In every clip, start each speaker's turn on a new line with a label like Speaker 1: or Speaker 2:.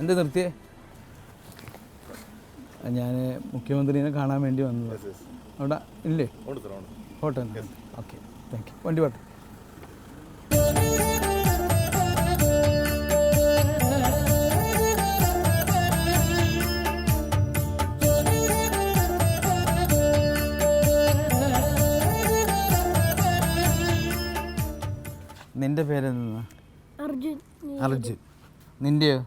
Speaker 1: എന്ത് നിർത്തിയേ? ഞാൻ മുഖ്യമന്ത്രിനെ കാണാൻ വേണ്ടി വന്നത്. അവിടെ ഇല്ലേ? ഹോട്ടൽ. Okay, thank you. വണ്ടി പോട്ടെ. നിൻ്റെ പേരെന്താ? അർജുൻ. നിൻ്റെയോ?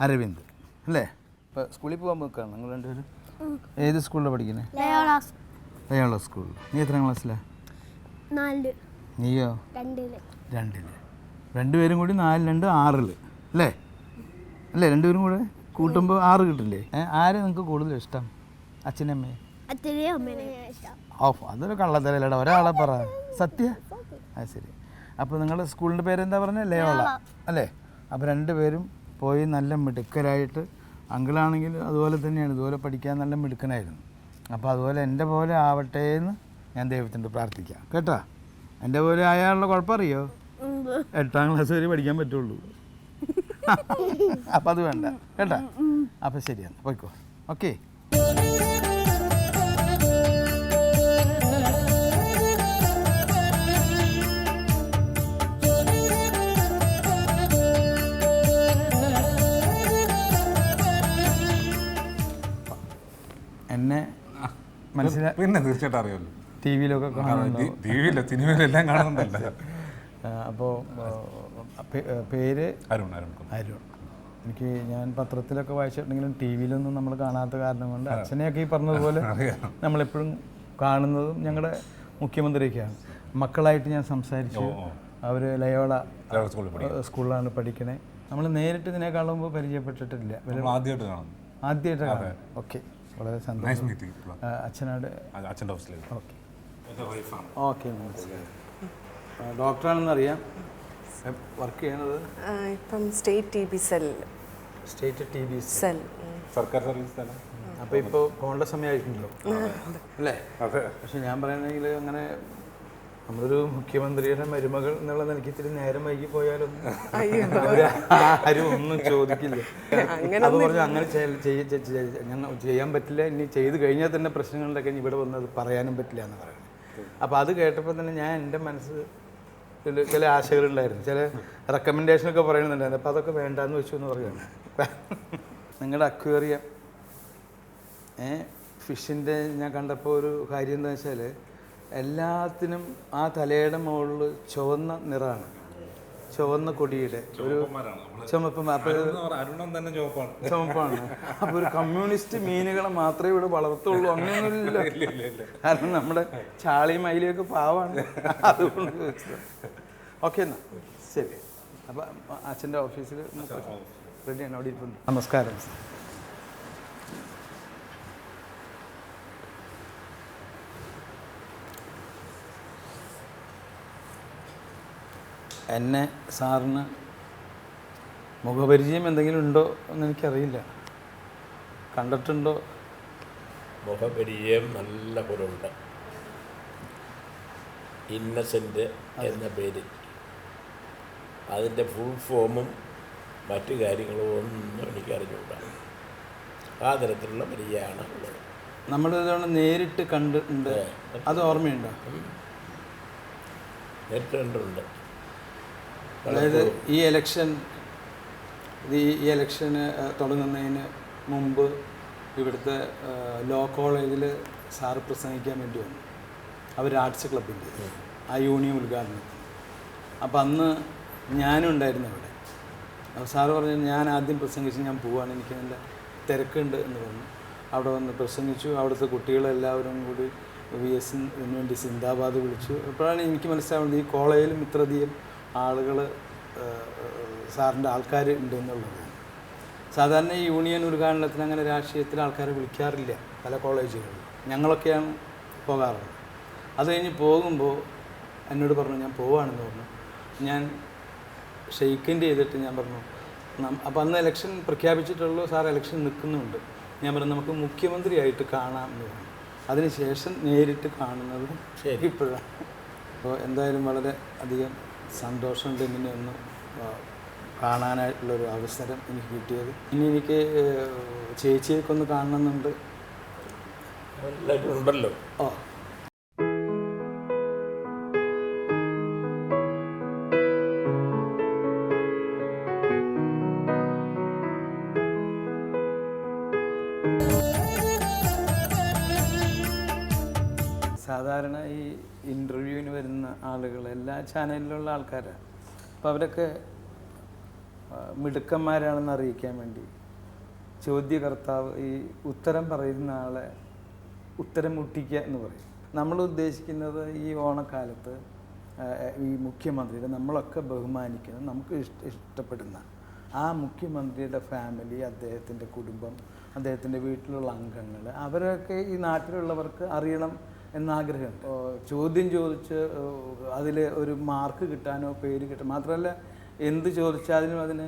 Speaker 1: അരവിന്ദ് അല്ലേ? ഇപ്പോൾ സ്കൂളിൽ പോകാൻ നോക്കുകയാണ് നിങ്ങൾ രണ്ടുപേരും? ഏത് സ്കൂളിലാണ് പഠിക്കുന്നത്? ലയോള സ്കൂളിൽ. നീ എത്രാം ക്ലാസ്സിലാണ്?
Speaker 2: 4.
Speaker 1: നീയോ? 2. രണ്ടുപേരും കൂടി 4, 2, 6 അല്ലേ? അല്ലേ, രണ്ടുപേരും കൂടെ കൂട്ടുമ്പോൾ 6 കിട്ടില്ലേ? ആരെ നിങ്ങൾക്ക് കൂടുതൽ ഇഷ്ടം? അച്ഛനും അമ്മയെ? ഓ, അതൊരു കള്ളത്തരല്ലേടാ, ഒരാളെ പറ. സത്യ? അത് ശരി. അപ്പോൾ നിങ്ങളുടെ സ്കൂളിൻ്റെ പേരെന്താ പറഞ്ഞത്? ലയോള അല്ലേ? അപ്പോൾ രണ്ടുപേരും പോയി നല്ല മിടുക്കരായിട്ട്, അങ്കിളാണെങ്കിൽ അതുപോലെ തന്നെയാണ്, ഇതുപോലെ പഠിക്കാൻ നല്ല മിടുക്കനായിരുന്നു. അപ്പോൾ അതുപോലെ എൻ്റെ പോലെ ആവട്ടെ എന്ന് ഞാൻ ദൈവത്തിൻ്റെ പ്രാർത്ഥിക്കാം കേട്ടോ. എൻ്റെ പോലെ ആയാലുള്ള കുഴപ്പമറിയോ? 8ാം ക്ലാസ് വരെ പഠിക്കാൻ പറ്റുള്ളൂ. അപ്പം അത് വേണ്ട കേട്ടോ. അപ്പം ശരിയാണ്, പോയിക്കോ. ഓക്കെ. എന്നെ മനസ്സിലായി?
Speaker 3: പിന്നെ തീർച്ചയായിട്ടും അറിയാമല്ലോ,
Speaker 1: ടി വിയിലൊക്കെ കാണുന്നുണ്ടോ?
Speaker 3: ടി വിയില്ല, സിനിമയിലെല്ലാം കാണുന്നുണ്ടല്ലോ.
Speaker 1: അപ്പോൾ പേര്
Speaker 3: അരുൺ.
Speaker 1: എനിക്ക് ഞാൻ പത്രത്തിലൊക്കെ വായിച്ചിട്ടുണ്ടെങ്കിലും ടി വിയിലൊന്നും നമ്മൾ കാണാത്ത കാരണം കൊണ്ട് അച്ഛനെയൊക്കെ ഈ പറഞ്ഞതുപോലെ നമ്മളെപ്പോഴും കാണുന്നതും ഞങ്ങളുടെ മുഖ്യമന്ത്രിയൊക്കെയാണ്. മക്കളായിട്ട് ഞാൻ സംസാരിച്ചു. അവർ ലയോള സ്കൂളിലാണ് പഠിക്കണേ. നമ്മൾ നേരിട്ട് ഇതിനെ കാണുമ്പോൾ പരിചയപ്പെട്ടിട്ടില്ല. ആദ്യമായിട്ട് കാണാം. ഓക്കെ, വളരെ സന്തോഷം. അച്ഛനോട് ഓക്കെ. ഡോക്ടറാണെന്ന് അറിയാം. വർക്ക് ചെയ്യണത്
Speaker 4: ഇപ്പം സ്റ്റേറ്റ് ടി ബി സെൽ.
Speaker 3: സർക്കാർ സർവീസ്.
Speaker 1: അപ്പോൾ ഇപ്പോൾ പോകേണ്ട സമയമായിട്ടുണ്ടല്ലോ അല്ലേ? പക്ഷെ ഞാൻ പറയുന്നെങ്കിൽ അങ്ങനെ നമ്മളൊരു മുഖ്യമന്ത്രിയുടെ മരുമകൾ എന്നുള്ള നിലയ്ക്ക് ഇത്തിരി നേരം വൈകി പോയാലൊന്നും ആരും ഒന്നും ചോദിക്കില്ല. അത് പറഞ്ഞാൽ അങ്ങനെ ചെയ്യാൻ പറ്റില്ല, ഇനി ചെയ്ത് കഴിഞ്ഞാൽ തന്നെ പ്രശ്നങ്ങളുണ്ടെങ്കിൽ ഇവിടെ വന്ന് അത് പറയാനും പറ്റില്ല എന്ന് പറയുന്നത്. അപ്പോൾ അത് കേട്ടപ്പോൾ തന്നെ ഞാൻ എൻ്റെ മനസ്സ് ചില ആശകളുണ്ടായിരുന്നു, ചില റെക്കമെൻഡേഷനൊക്കെ പറയുന്നുണ്ടായിരുന്നു. അപ്പോൾ അതൊക്കെ വേണ്ടാന്ന് വെച്ചു എന്ന് പറയുകയാണ്. നിങ്ങളുടെ അക്വേറിയം ഫിഷിൻ്റെ ഞാൻ കണ്ടപ്പോൾ ഒരു കാര്യം എന്താ വെച്ചാൽ എല്ലാത്തിനും ആ തലയുടെ മുകളിൽ ചുവന്ന നിറമാണ്, ചുവന്ന കൊടിയുടെ ഒരു ചുമപ്പാണ്. അപ്പോൾ ഒരു കമ്മ്യൂണിസ്റ്റ് മീനുകളെ മാത്രമേ ഇവിടെ വളർത്തുള്ളൂ അങ്ങനെയൊന്നുമില്ല. കാരണം നമ്മുടെ ചാളി മയിലൊക്കെ പാവാണ്, അതുകൊണ്ട് ചോദിച്ചത്. ഓക്കെ എന്നാൽ ശരി. അപ്പം അച്ഛൻ്റെ ഓഫീസിൽ റെഡിയാണ്, അവിടെ ഇരിക്കുന്നു. നമസ്കാരം. എന്നെ സാറിന് മുഖപരിചയം എന്തെങ്കിലും ഉണ്ടോ എന്ന് എനിക്കറിയില്ല. കണ്ടിട്ടുണ്ടോ?
Speaker 5: മുഖപരിചയം നല്ല പോലുണ്ട്. ഇന്നസെൻ്റ് എന്ന പേര്, അതിൻ്റെ ഫുൾ ഫോമും മറ്റു കാര്യങ്ങളും ഒന്നും എനിക്കറിഞ്ഞുകൂടാ. ആ തരത്തിലുള്ള പരിചയമാണ് ഉള്ളത്.
Speaker 1: നമ്മളിതാണ് നേരിട്ട് കണ്ടിട്ടുണ്ട്, അത് ഓർമ്മയുണ്ടോ?
Speaker 5: നേരിട്ട് കണ്ടിട്ടുണ്ട്.
Speaker 1: അതായത് ഈ ഇലക്ഷന് തുടങ്ങുന്നതിന് മുമ്പ് ഇവിടുത്തെ ലോ കോളേജിൽ സാറ് പ്രസംഗിക്കാൻ വേണ്ടി വന്നു. അവർ ആർട്സ് ക്ലബിൻ്റെ ആ യൂണിയൻ ഉദ്ഘാടനത്തിന്. അപ്പം അന്ന് ഞാനും ഉണ്ടായിരുന്നു അവിടെ. അപ്പോൾ സാറ് പറഞ്ഞു ഞാൻ ആദ്യം പ്രസംഗിച്ച് ഞാൻ പോവാണ്, എനിക്ക് നല്ല തിരക്കുണ്ട് എന്ന് പറഞ്ഞു. അവിടെ വന്ന് പ്രസംഗിച്ചു. അവിടുത്തെ കുട്ടികളെല്ലാവരും കൂടി VS വേണ്ടി സിന്ദാബാദ് വിളിച്ചു. അപ്പോഴാണ് എനിക്ക് മനസ്സിലാവുന്നത് ഈ കോളേജിലും ഇത്രയധികം ആളുകൾ, സാറിൻ്റെ ആൾക്കാർ ഉണ്ടെന്നുള്ളത്. സാധാരണ ഈ യൂണിയൻ ഉദ്ഘാടനത്തിന് അങ്ങനെ രാഷ്ട്രീയത്തിൽ ആൾക്കാരെ വിളിക്കാറില്ല പല കോളേജുകളിലും. ഞങ്ങളൊക്കെയാണ് പോകാറുള്ളത്. അത് കഴിഞ്ഞ് പോകുമ്പോൾ എന്നോട് പറഞ്ഞു ഞാൻ പോവാണെന്ന് പറഞ്ഞു. ഞാൻ ഷെയ്ക്കിൻ്റെ ചെയ്തിട്ട് ഞാൻ പറഞ്ഞു അപ്പോൾ അന്ന് ഇലക്ഷൻ പ്രഖ്യാപിച്ചിട്ടുള്ളൂ, സാർ ഇലക്ഷൻ നിൽക്കുന്നുണ്ട്. ഞാൻ പറഞ്ഞു നമുക്ക് മുഖ്യമന്ത്രിയായിട്ട് കാണാം എന്ന് പറഞ്ഞു. അതിനുശേഷം നേരിട്ട് കാണുന്നത് ഇപ്പോഴാണ്. അപ്പോൾ എന്തായാലും വളരെ അധികം സന്തോഷമുണ്ട് ഇങ്ങനെ ഒന്ന് കാണാനായിട്ടുള്ളൊരു അവസരം എനിക്ക് കിട്ടിയത്. ഇനി എനിക്ക് ചേച്ചിയൊക്കെ ഒന്ന് കാണണമെന്നുണ്ട്.
Speaker 5: എല്ലാവരും ഉണ്ടല്ലോ.
Speaker 1: ഓ, സാധാരണ ഈ ഇൻ്റർവ്യൂവിന് വരുന്ന ആളുകൾ എല്ലാ ചാനലിലുള്ള ആൾക്കാരാണ്. അപ്പോൾ അവരൊക്കെ മിടുക്കന്മാരാണെന്ന് അറിയിക്കാൻ വേണ്ടി ചോദ്യകർത്താവ് ഈ ഉത്തരം പറയുന്ന ആളെ ഉത്തരം മുട്ടിക്കുക എന്ന് പറയും. നമ്മൾ ഉദ്ദേശിക്കുന്നത് ഈ ഓണക്കാലത്ത് ഈ മുഖ്യമന്ത്രിയുടെ നമ്മളൊക്കെ ബഹുമാനിക്കുന്ന നമുക്ക് ഇഷ്ടപ്പെടുന്ന ആ മുഖ്യമന്ത്രിയുടെ ഫാമിലി, അദ്ദേഹത്തിൻ്റെ കുടുംബം, അദ്ദേഹത്തിൻ്റെ വീട്ടിലുള്ള അംഗങ്ങൾ, അവരൊക്കെ ഈ നാട്ടിലുള്ളവർക്ക് അറിയണം എന്നാഗ്രഹമുണ്ട്. ചോദ്യം ചോദിച്ച് അതിൽ ഒരു മാർക്ക് കിട്ടാനോ പേര് കിട്ടാൻ മാത്രമല്ല, എന്ത് ചോദിച്ചാലും അതിന്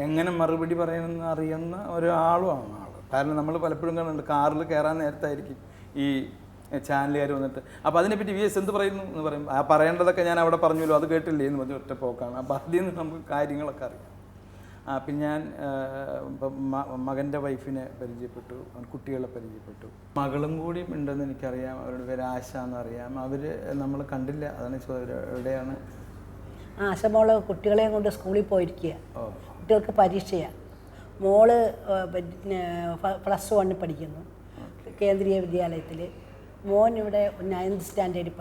Speaker 1: എങ്ങനെ മറുപടി പറയണമെന്ന് അറിയുന്ന ഒരാളുമാണ് ആൾ. കാരണം നമ്മൾ പലപ്പോഴും കാണുന്നുണ്ട്, കാറിൽ കയറാൻ നേരത്തായിരിക്കും ഈ ചാനലുകാർ വന്നിട്ട് അപ്പോൾ അതിനെപ്പറ്റി VS എന്ത് പറയുന്നു എന്ന് പറയും. ആ പറയേണ്ടതൊക്കെ ഞാൻ അവിടെ പറഞ്ഞല്ലോ, അത് കേട്ടില്ലേ എന്ന് പറഞ്ഞ് ഒറ്റ പോക്കാണ്. അപ്പോൾ അതിൽ നിന്ന് നമുക്ക് കാര്യങ്ങളൊക്കെ അറിയാം. പിന്നെ ഞാൻ മകൻ്റെ വൈഫിനെ പരിചയപ്പെട്ടു, കുട്ടികളെ പരിചയപ്പെട്ടു. മകളും കൂടി ഉണ്ടെന്ന് എനിക്കറിയാം. അവരുടെ പേര് ആശ എന്നറിയാം. അവർ നമ്മൾ കണ്ടില്ല, അതാണ് എവിടെയാണ്?
Speaker 2: ആശമോള് കുട്ടികളെയും കൊണ്ട് സ്കൂളിൽ പോയിരിക്കുക. കുട്ടികൾക്ക് പരീക്ഷയാണ്. മോള് +1 പഠിക്കുന്നു കേന്ദ്രീയ വിദ്യാലയത്തിൽ. മോൻ ഇവിടെ 9th സ്റ്റാൻഡേർഡിൽ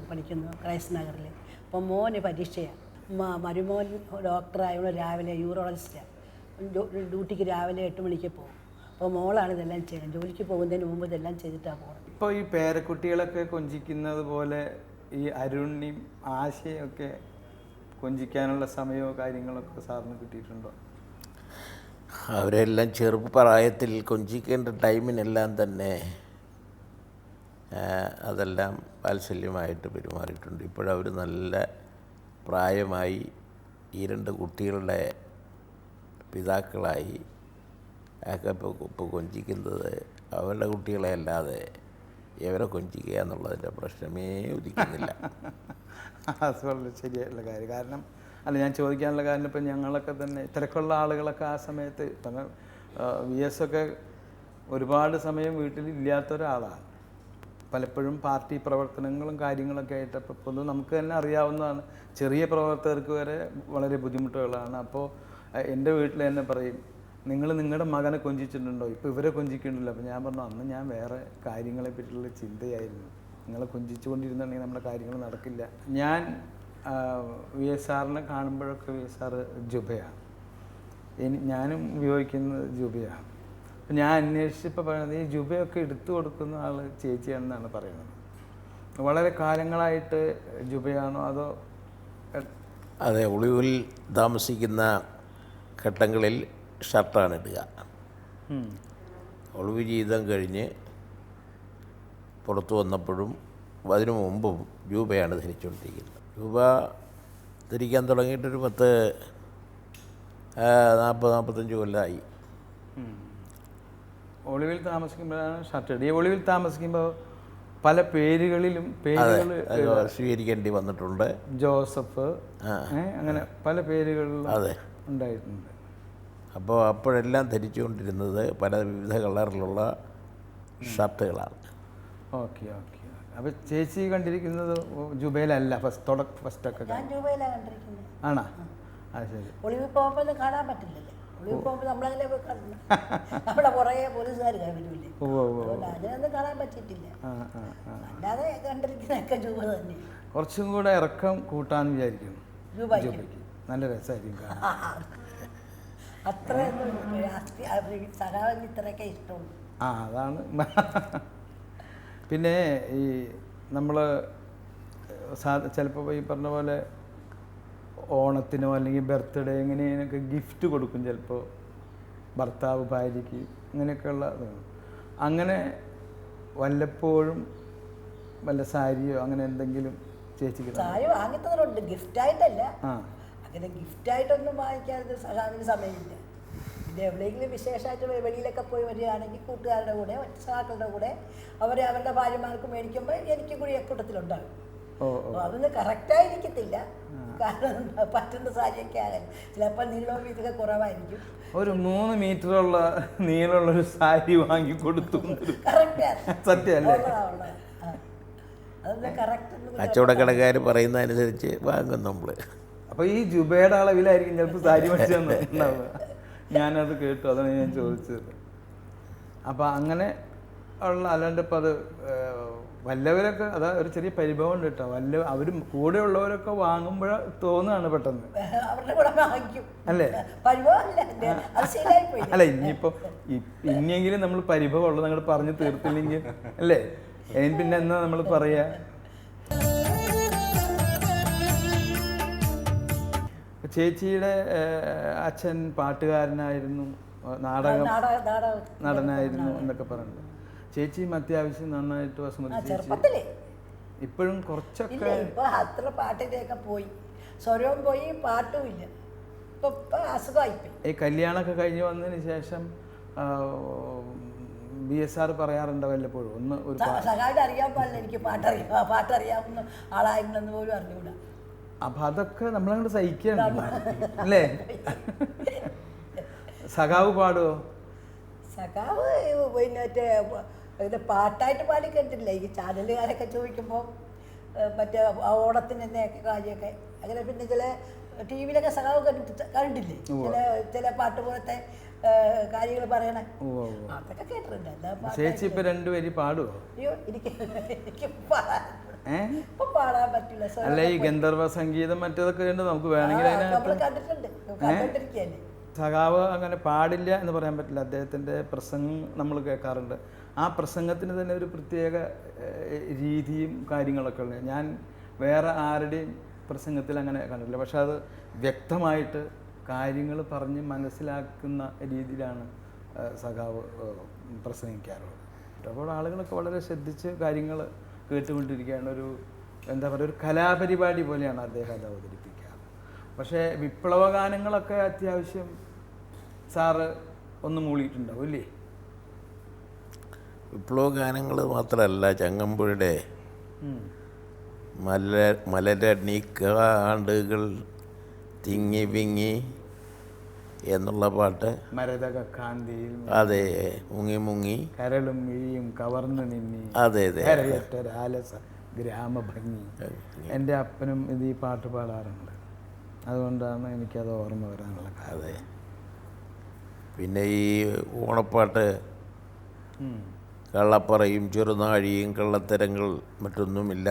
Speaker 2: പഠിക്കുന്നു ക്രൈസ്റ്റ് നഗറിൽ. അപ്പോൾ മോന് പരീക്ഷയാണ്. മരുമോൻ ഡോക്ടറായതുകൊണ്ട് രാവിലെ യൂറോളജിസ്റ്റാണ്. ഡ്യൂട്ടിക്ക് രാവിലെ 8 മണിക്ക് പോകും. അപ്പോൾ മോളാണ് ഇതെല്ലാം ചെയ്യുന്നത്. ജോലിക്ക് പോകുന്നതിന് മുമ്പ് ഇതെല്ലാം ചെയ്തിട്ടാണ് പോകുന്നത്.
Speaker 1: ഇപ്പോൾ ഈ പേരക്കുട്ടികളൊക്കെ കൊഞ്ചിക്കുന്നത് പോലെ ഈ അരുണിയും ആശയൊക്കെ കൊഞ്ചിക്കാനുള്ള സമയമോ കാര്യങ്ങളൊക്കെ സാറിന് കിട്ടിയിട്ടുണ്ടോ?
Speaker 5: അവരെല്ലാം ചെറുപ്രായത്തിൽ കൊഞ്ചിക്കേണ്ട ടൈമിനെല്ലാം തന്നെ അതെല്ലാം വാത്സല്യമായിട്ട് പെരുമാറിയിട്ടുണ്ട്. ഇപ്പോഴവർ നല്ല പ്രായമായി ഈ 2 കുട്ടികളുടെ പിതാക്കളായി ഒക്കെ ഇപ്പോൾ കൊഞ്ചിക്കുന്നത് അവരുടെ കുട്ടികളെ അല്ലാതെ ഇവരെ കൊഞ്ചിക്കുക എന്നുള്ളതിൻ്റെ പ്രശ്നമേ ഉദിക്കുന്നില്ല.
Speaker 1: അത് വളരെ ശരിയായിട്ടുള്ള കാര്യം. കാരണം അല്ല, ഞാൻ ചോദിക്കാനുള്ള കാരണം ഇപ്പം ഞങ്ങളൊക്കെ തന്നെ തിരക്കുള്ള ആളുകളൊക്കെ ആ സമയത്ത് ഇപ്പം VS ഒക്കെ ഒരുപാട് സമയം വീട്ടിലില്ലാത്ത ഒരാളാണ്. പലപ്പോഴും പാർട്ടി പ്രവർത്തനങ്ങളും കാര്യങ്ങളൊക്കെ ആയിട്ട് അപ്പോൾ പൊതുവെ നമുക്ക് തന്നെ അറിയാവുന്നതാണ്, ചെറിയ പ്രവർത്തകർക്ക് വരെ വളരെ ബുദ്ധിമുട്ടുകളാണ്. അപ്പോൾ എൻ്റെ വീട്ടിൽ തന്നെ പറയും, നിങ്ങൾ നിങ്ങളുടെ മകനെ കൊഞ്ചിച്ചിട്ടുണ്ടോ? ഇപ്പോൾ ഇവരെ കൊഞ്ചിക്കുന്നില്ല. അപ്പോൾ ഞാൻ പറഞ്ഞു, അന്ന് ഞാൻ വേറെ കാര്യങ്ങളെ പറ്റിയുള്ള ചിന്തയായിരുന്നു. നിങ്ങളെ കൊഞ്ചിച്ചുകൊണ്ടിരുന്നുണ്ടെങ്കിൽ നമ്മുടെ കാര്യങ്ങൾ നടക്കില്ല. ഞാൻ VS സാറിനെ കാണുമ്പോഴൊക്കെ VS സാറ് ജുബയാണ്, ഞാനും ഉപയോഗിക്കുന്നത് ജുബയാണ്. അപ്പം ഞാൻ അന്വേഷിച്ചപ്പോൾ പറയുന്നത് ഈ ജുബയൊക്കെ എടുത്തു കൊടുക്കുന്ന ആൾ ചേച്ചിയാണെന്നാണ് പറയുന്നത്. വളരെ കാലങ്ങളായിട്ട് ജുബയാണോ അതോ?
Speaker 5: അതെ, ഒളിവിൽ താമസിക്കുന്ന ഘട്ടങ്ങളിൽ ഷർട്ടാണ് ഇടുക. ഒളിവ് ജീവിതം കഴിഞ്ഞ് പുറത്തു വന്നപ്പോഴും അതിനു മുമ്പും രൂപയാണ് ധരിച്ചുകൊണ്ടിരിക്കുന്നത്. രൂപ ധരിക്കാൻ തുടങ്ങിയിട്ടൊരു 40-45 കൊല്ലമായി.
Speaker 1: ഒളിവിൽ താമസിക്കുമ്പോഴാണ് ഷർട്ട് ഇടുക. ഈ ഒളിവിൽ താമസിക്കുമ്പോൾ പല പേരുകളിലും പേരുകൾ
Speaker 5: സ്വീകരിക്കേണ്ടി വന്നിട്ടുണ്ട്.
Speaker 1: ജോസഫ്, അങ്ങനെ പല പേരുകളിലും
Speaker 5: അതെ
Speaker 1: ഉണ്ടായിട്ടുണ്ട്.
Speaker 5: അപ്പോൾ അപ്പോഴെല്ലാം ധരിച്ചുകൊണ്ടിരുന്നത് പല വിവിധ കളറിലുള്ള ഷർട്ടുകളാണ്.
Speaker 1: Okay okay. അപ്പോൾ ചേച്ചി കണ്ടിരിക്കുന്നത് ജുബയിലല്ല ഫസ്റ്റൊക്കെ ആണോ? അത് ശരി.
Speaker 2: ഒളിവിൽ പോകുമ്പോൾ കാണാൻ പറ്റില്ലല്ലേ. ഒളിവിൽ പോകുമ്പോൾ നമ്മളങ്ങനെ പോയി കാണുന്നു. നമ്മുടെ പുറകെ പോലീസുകാർ വരില്ലേ, അതിനൊന്നും കാണാൻ പറ്റിയിട്ടില്ല. അല്ലാതെ കണ്ടിരിക്കുന്നതൊക്കെ ജൂബ തന്നെ.
Speaker 1: കുറച്ചും കൂടെ ഇറക്കം കൂട്ടാന്ന് വിചാരിക്കുന്നു ജുബയ്ക്ക്. നല്ല രസമായിരിക്കും കാണാൻ.
Speaker 2: അത്രയൊന്നും സഹാവിന് ഇത്രയൊക്കെ ഇഷ്ടമുള്ളൂ.
Speaker 1: അതാണ്. പിന്നെ ഈ നമ്മൾ ചിലപ്പോൾ ഈ പറഞ്ഞ പോലെ ഓണത്തിനോ അല്ലെങ്കിൽ ബർത്ത്ഡേ എങ്ങനെയൊക്കെ ഗിഫ്റ്റ് കൊടുക്കും ചിലപ്പോൾ ഭർത്താവ് ഭാര്യയ്ക്ക്, അങ്ങനെയൊക്കെയുള്ള ഇതാണ്. അങ്ങനെ വല്ലപ്പോഴും വല്ല സാരിയോ അങ്ങനെ എന്തെങ്കിലും ചേച്ചിക്ക്?
Speaker 2: സാരി വാങ്ങിത്തതുണ്ട്, ഗിഫ്റ്റായിട്ടല്ല. അങ്ങനെ ഗിഫ്റ്റായിട്ടൊന്നും വാങ്ങിക്കാതെ സഹാവിന് സമയമില്ല. പിന്നെ എവിടെയെങ്കിലും വിശേഷമായിട്ട് വെളിയിലൊക്കെ പോയി വരികയാണെങ്കിൽ കൂട്ടുകാരുടെ കൂടെ സഹാക്കളുടെ കൂടെ അവരുടെ ഭാര്യമാർക്ക് മേടിക്കുമ്പോൾ എനിക്കും കൂടി അക്കൂട്ടത്തിലുണ്ടാകും. അതൊന്നും കറക്റ്റായിരിക്കത്തില്ല, കാരണം പറ്റുന്ന സാരിയൊക്കെ ആകണം. ചിലപ്പോൾ നീളവും ഇതൊക്കെ കുറവായിരിക്കും.
Speaker 1: ഒരു 3 മീറ്ററുള്ള നീളമുള്ള ഒരു സാരി വാങ്ങി കൊടുത്തു.
Speaker 2: കറക്റ്റാണ്.
Speaker 1: സത്യമല്ലേ?
Speaker 2: അതൊന്ന് കറക്റ്റ്.
Speaker 5: കച്ചവടക്കടക്കാർ പറയുന്ന അനുസരിച്ച് വാങ്ങും നമ്മൾ.
Speaker 1: അപ്പോൾ ഈ ജുബയുടെ അളവിലായിരിക്കും ചിലപ്പോൾ സാരി മേടിച്ചു തന്നിട്ടുണ്ടാവുക. ഞാനത് കേട്ടു, അതാണ് ഞാൻ ചോദിച്ചത്. അപ്പോൾ അങ്ങനെ ഉള്ള, അല്ലാണ്ട് ഇപ്പം അത് വല്ലവരൊക്കെ, അതാ ഒരു ചെറിയ പരിഭവം ഉണ്ട് കേട്ടോ. അവർ കൂടെ ഉള്ളവരൊക്കെ വാങ്ങുമ്പോൾ തോന്നുകയാണ് പെട്ടെന്ന്,
Speaker 2: അവരുടെ കൂടെ വാങ്ങിക്കും
Speaker 1: അല്ലേ? അല്ല, ഇനിയിപ്പോൾ ഇനിയെങ്കിലും നമ്മൾ പരിഭവം ഉള്ളത് നിങ്ങൾ പറഞ്ഞു തീർത്തില്ലെങ്കിൽ അല്ലേ, ഇനി പിന്നെ എന്നാ നമ്മൾ പറയാ? ചേച്ചിയുടെ അച്ഛൻ പാട്ടുകാരനായിരുന്നു, നടനായിരുന്നു എന്നൊക്കെ പറയുന്നത്. ചേച്ചിയും അത്യാവശ്യം നന്നായിട്ട് വസുമതി ചേച്ചി ഇപ്പോഴും കുറച്ചൊക്കെ
Speaker 2: അത്ര പാട്ടിൻ്റെയൊക്കെ പോയി, സ്വരവും പോയി, പാട്ടും ഇല്ല. ഇപ്പൊ അസുഖമായിപ്പോയി.
Speaker 1: ഈ കല്യാണമൊക്കെ കഴിഞ്ഞ് വന്നതിന് ശേഷം BSR പറയാറുണ്ട് വല്ലപ്പോഴും ഒന്ന് ഒരു
Speaker 2: സഖാവിന്റെ അറിയാൻ പാടില്ല എനിക്ക് പാട്ടറിയാവുന്ന ആളായിരുന്നെന്ന് പോലും അറിഞ്ഞൂടാ.
Speaker 1: അപ്പൊ അതൊക്കെ നമ്മളങ്ങോട്ട് സഹിക്കണം അല്ലേ? സഖാവ് പാടുവോ?
Speaker 2: സഖാവ് പിന്നെ പാട്ടായിട്ട് പാടി കേട്ടില്ല. ഈ ചാനലുകാരൊക്കെ ചോദിക്കുമ്പോൾ മറ്റേ ഓണത്തിൻ്റെ കാര്യമൊക്കെ അങ്ങനെ. പിന്നെ ചില TV-ലൊക്കെ സഖാവ് കണ്ടിട്ടില്ലേ, ചില പാട്ട് പോലത്തെ കാര്യങ്ങൾ പറയണേ, അതൊക്കെ കേട്ടിട്ടുണ്ട്.
Speaker 1: ചേച്ചി ഇപ്പൊ 2 വരി പാടുവോ?
Speaker 2: അയ്യോ, എനിക്ക് ഇപ്പൊ പാടാൻ പറ്റില്ല.
Speaker 1: അല്ല, ഈ ഗന്ധർവ സംഗീതം മറ്റേതൊക്കെ ഉണ്ട്, നമുക്ക് വേണമെങ്കിൽ
Speaker 2: നമ്മൾ കണ്ടിട്ടുണ്ട്, കണ്ടോണ്ടിരിക്കുകയല്ലേ.
Speaker 1: സഖാവ് അങ്ങനെ പാടില്ല എന്ന് പറയാൻ പറ്റില്ല. അദ്ദേഹത്തിൻ്റെ പ്രസംഗം നമ്മൾ കേൾക്കാറുണ്ട്. ആ പ്രസംഗത്തിന് തന്നെ ഒരു പ്രത്യേക രീതിയും കാര്യങ്ങളൊക്കെ ഉള്ളത് ഞാൻ വേറെ ആരുടെയും പ്രസംഗത്തിൽ അങ്ങനെ കണ്ടിട്ടില്ല. പക്ഷെ അത് വ്യക്തമായിട്ട് കാര്യങ്ങൾ പറഞ്ഞ് മനസ്സിലാക്കുന്ന രീതിയിലാണ് സഖാവ് പ്രസംഗിക്കാറുള്ളത്. അപ്പോൾ ആളുകളൊക്കെ വളരെ ശ്രദ്ധിച്ച് കാര്യങ്ങൾ കേട്ടുകൊണ്ടിരിക്കുകയാണ്. ഒരു എന്താ പറയുക, ഒരു കലാപരിപാടി പോലെയാണ് അദ്ദേഹം അത് അവതരിപ്പിക്കാറ്. പക്ഷേ വിപ്ലവഗാനങ്ങളൊക്കെ അത്യാവശ്യം സാറ് ഒന്ന് മൂളിയിട്ടുണ്ടാവും അല്ലേ?
Speaker 5: വിപ്ലവഗാനങ്ങൾ മാത്രമല്ല, ചങ്ങമ്പുഴയുടെ മലരണിക്കാണ്ടുകൾ തിങ്ങി വിങ്ങി എന്നുള്ള പാട്ട്,
Speaker 1: മരതകാന്തിയിൽ
Speaker 5: അതെ, മുങ്ങി മുങ്ങി
Speaker 1: കരളും മിഴിയും കവർന്നു നിന്നി,
Speaker 5: അതെ അതെ,
Speaker 1: ആലസ ഗ്രാമഭംഗി. എൻ്റെ അപ്പനും ഇത് ഈ പാട്ട് പാടാറുണ്ട്, അതുകൊണ്ടാണ് എനിക്കത് ഓർമ്മ വരാനുള്ള കാര്യം.
Speaker 5: അതെ. പിന്നെ ഈ ഓണപ്പാട്ട്, കള്ളപ്പറയും ചെറുനാഴിയും കള്ളത്തരങ്ങൾ മറ്റൊന്നുമില്ല.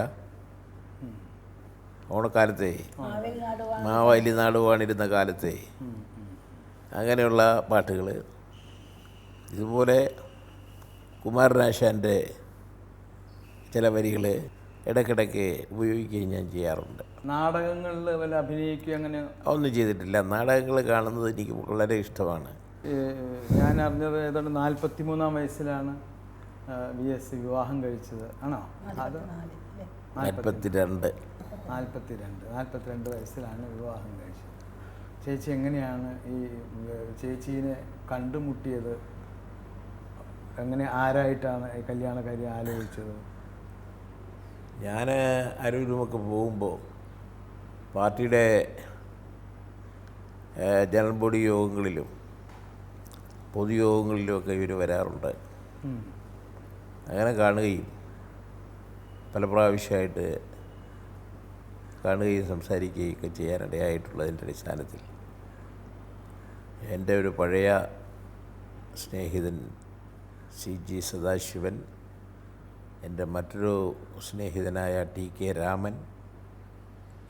Speaker 5: ഓണക്കാലത്തെ മാവേലി നാടുവാണിരുന്ന കാലത്തെ അങ്ങനെയുള്ള പാട്ടുകൾ. ഇതുപോലെ കുമാരനാശാൻ്റെ ചില വരികൾ ഇടയ്ക്കിടയ്ക്ക് ഉപയോഗിക്കുകയും ഞാൻ ചെയ്യാറുണ്ട്.
Speaker 1: നാടകങ്ങളിൽ വല്ല അഭിനയിക്കുക അങ്ങനെ
Speaker 5: ഒന്നും ചെയ്തിട്ടില്ല. നാടകങ്ങൾ കാണുന്നത് എനിക്ക് വളരെ ഇഷ്ടമാണ്.
Speaker 1: ഞാൻ അറിഞ്ഞത് ഏതാണ്ട് 43-ാം വയസ്സിലാണ് VS വിവാഹം കഴിച്ചത്, ആണോ? അത് 42 വയസ്സിലാണ് വിവാഹം കഴിച്ചത്. ചേച്ചി എങ്ങനെയാണ് ഈ ചേച്ചീനെ കണ്ടുമുട്ടിയത്? എങ്ങനെ, ആരായിട്ടാണ് ഈ കല്യാണക്കാരി ആലോചിച്ചത്?
Speaker 5: ഞാൻ അരൂരുമൊക്കെ പോകുമ്പോൾ പാർട്ടിയുടെ ജനറൽ ബോഡി യോഗങ്ങളിലും പൊതുയോഗങ്ങളിലുമൊക്കെ ഇവർ വരാറുണ്ട്. അങ്ങനെ കാണുകയും പല പ്രാവശ്യമായിട്ട് കാണുകയും സംസാരിക്കുകയും ഒക്കെ ചെയ്യാനിടയായിട്ടുള്ളതിൻ്റെ അടിസ്ഥാനത്തിൽ എൻ്റെ ഒരു പഴയ സ്നേഹിതൻ CG സദാശിവൻ, എൻ്റെ മറ്റൊരു സ്നേഹിതനായ TK രാമൻ,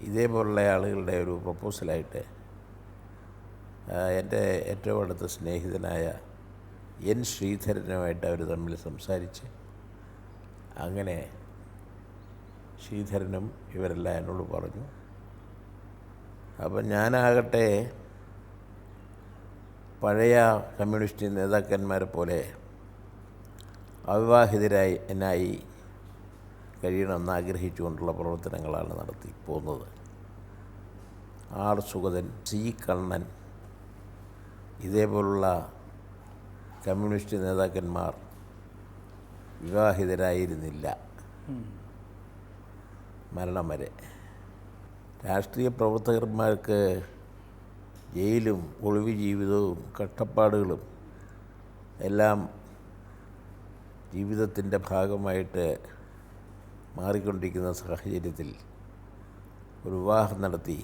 Speaker 5: ഇതേപോലുള്ള ആളുകളുടെ ഒരു പ്രപ്പോസലായിട്ട് എൻ്റെ ഏറ്റവും അടുത്ത സ്നേഹിതനായ N ശ്രീധരനുമായിട്ട് അവർ തമ്മിൽ സംസാരിച്ച്, അങ്ങനെ ശ്രീധരനും ഇവരെല്ലാം എന്നോട് പറഞ്ഞു. അപ്പം ഞാനാകട്ടെ പഴയ കമ്മ്യൂണിസ്റ്റ് നേതാക്കന്മാരെ പോലെ അവിവാഹിതരായി കഴിയണമെന്ന് ആഗ്രഹിച്ചുകൊണ്ടുള്ള പ്രവർത്തനങ്ങളാണ് നടത്തി പോകുന്നത്. R സുഗതൻ, C കണ്ണൻ, ഇതേപോലുള്ള കമ്മ്യൂണിസ്റ്റ് നേതാക്കന്മാർ വിവാഹിതരായിരുന്നില്ല മരണം വരെ. രാഷ്ട്രീയ പ്രവർത്തകന്മാർക്ക് ജയിലും ഒളിവ് ജീവിതവും കഷ്ടപ്പാടുകളും എല്ലാം ജീവിതത്തിൻ്റെ ഭാഗമായിട്ട് മാറിക്കൊണ്ടിരിക്കുന്ന സാഹചര്യത്തിൽ ഒരു വിവാഹം നടത്തി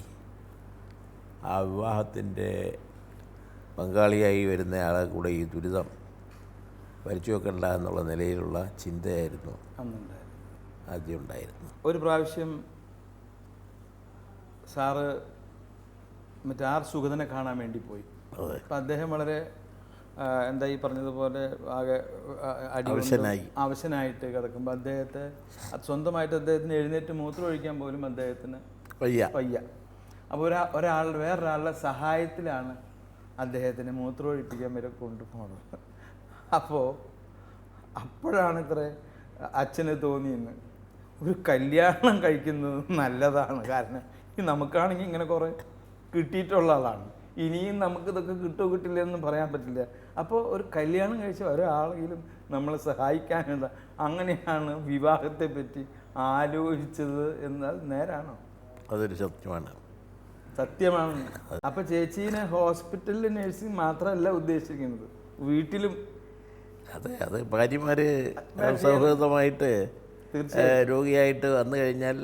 Speaker 5: ആ വിവാഹത്തിൻ്റെ പങ്കാളിയായി വരുന്ന ആളെ കൂടെ ഈ ദുരിതം വരച്ചു വെക്കണ്ട എന്നുള്ള നിലയിലുള്ള ചിന്തയായിരുന്നു ആദ്യം ഉണ്ടായിരുന്നു.
Speaker 1: ഒരു പ്രാവശ്യം സാറ് മറ്റേ ആർ സുഗതനെ കാണാൻ വേണ്ടി പോയി. അപ്പം അദ്ദേഹം വളരെ എന്താ ഈ പറഞ്ഞതുപോലെ ആകെ അവശനായിട്ട് കിടക്കുമ്പോൾ അദ്ദേഹത്തെ സ്വന്തമായിട്ട് അദ്ദേഹത്തിന് എഴുന്നേറ്റ് മൂത്രം ഒഴിക്കാൻ പോലും അദ്ദേഹത്തിന് വയ്യ. അപ്പോൾ വേറൊരാളുടെ സഹായത്തിലാണ് അദ്ദേഹത്തിന് മൂത്രം ഒഴിപ്പിക്കാൻ വരെ കൊണ്ടുപോകുന്നത്. അപ്പോഴാണ് ഇത്ര അച്ഛന് തോന്നിയെന്ന് ഒരു കല്യാണം കഴിക്കുന്നത് നല്ലതാണ്. കാരണം നമുക്കാണെങ്കിൽ ഇങ്ങനെ കുറേ കിട്ടിയിട്ടുള്ള ആളാണ്, ഇനിയും നമുക്കിതൊക്കെ കിട്ടുമോ കിട്ടില്ലെന്നും പറയാൻ പറ്റില്ല. അപ്പോൾ ഒരു കല്യാണം കഴിച്ച ഒരാളെങ്കിലും നമ്മളെ സഹായിക്കാനുള്ള, അങ്ങനെയാണ് വിവാഹത്തെ പറ്റി ആലോചിച്ചത് എന്നാൽ നേരാണോ?
Speaker 5: അതൊരു
Speaker 1: സത്യമാണ്. അപ്പോൾ ചേച്ചീനെ ഹോസ്പിറ്റലിൽ നഴ്സിംഗ് മാത്രമല്ല ഉദ്ദേശിക്കുന്നത്, വീട്ടിലും.
Speaker 5: അതെ, അത് ഭാര്യമാർ സൗഹൃദമായിട്ട് രോഗിയായിട്ട് വന്നു കഴിഞ്ഞാൽ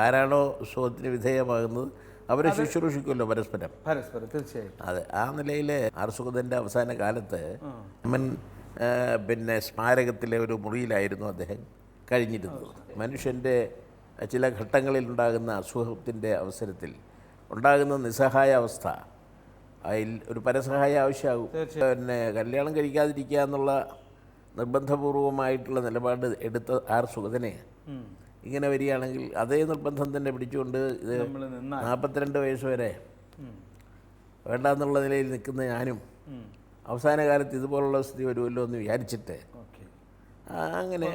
Speaker 5: ആരാണോ സുഖത്തിന് വിധേയമാകുന്നത് അവരെ ശുശ്രൂഷിക്കുമല്ലോ പരസ്പരം.
Speaker 1: തീർച്ചയായും.
Speaker 5: അതെ, ആ നിലയിൽ ആർ സുഗതൻ്റെ അവസാന കാലത്ത് പിന്നെ സ്മാരകത്തിലെ ഒരു മുറിയിലായിരുന്നു അദ്ദേഹം കഴിഞ്ഞിരുന്നത്. മനുഷ്യൻ്റെ ചില ഘട്ടങ്ങളിൽ ഉണ്ടാകുന്ന അസുഖത്തിൻ്റെ അവസരത്തിൽ ഉണ്ടാകുന്ന നിസ്സഹായ അവസ്ഥ, അതിൽ ഒരു പരസഹായ ആവശ്യമാകും. പിന്നെ കല്യാണം കഴിക്കാതിരിക്കുക എന്നുള്ള നിർബന്ധപൂർവമായിട്ടുള്ള നിലപാട് എടുത്ത ആർ സുഗതനെ ഇങ്ങനെ വരികയാണെങ്കിൽ അതേ നിർബന്ധം തന്നെ പിടിച്ചുകൊണ്ട് ഇത് 42 വയസ്സ് വരെ വേണ്ടെന്നുള്ള നിലയിൽ നിൽക്കുന്ന ഞാനും അവസാന കാലത്ത് ഇതുപോലുള്ള സ്ഥിതി വരുമല്ലോ എന്ന് വിചാരിച്ചിട്ട് അങ്ങനെ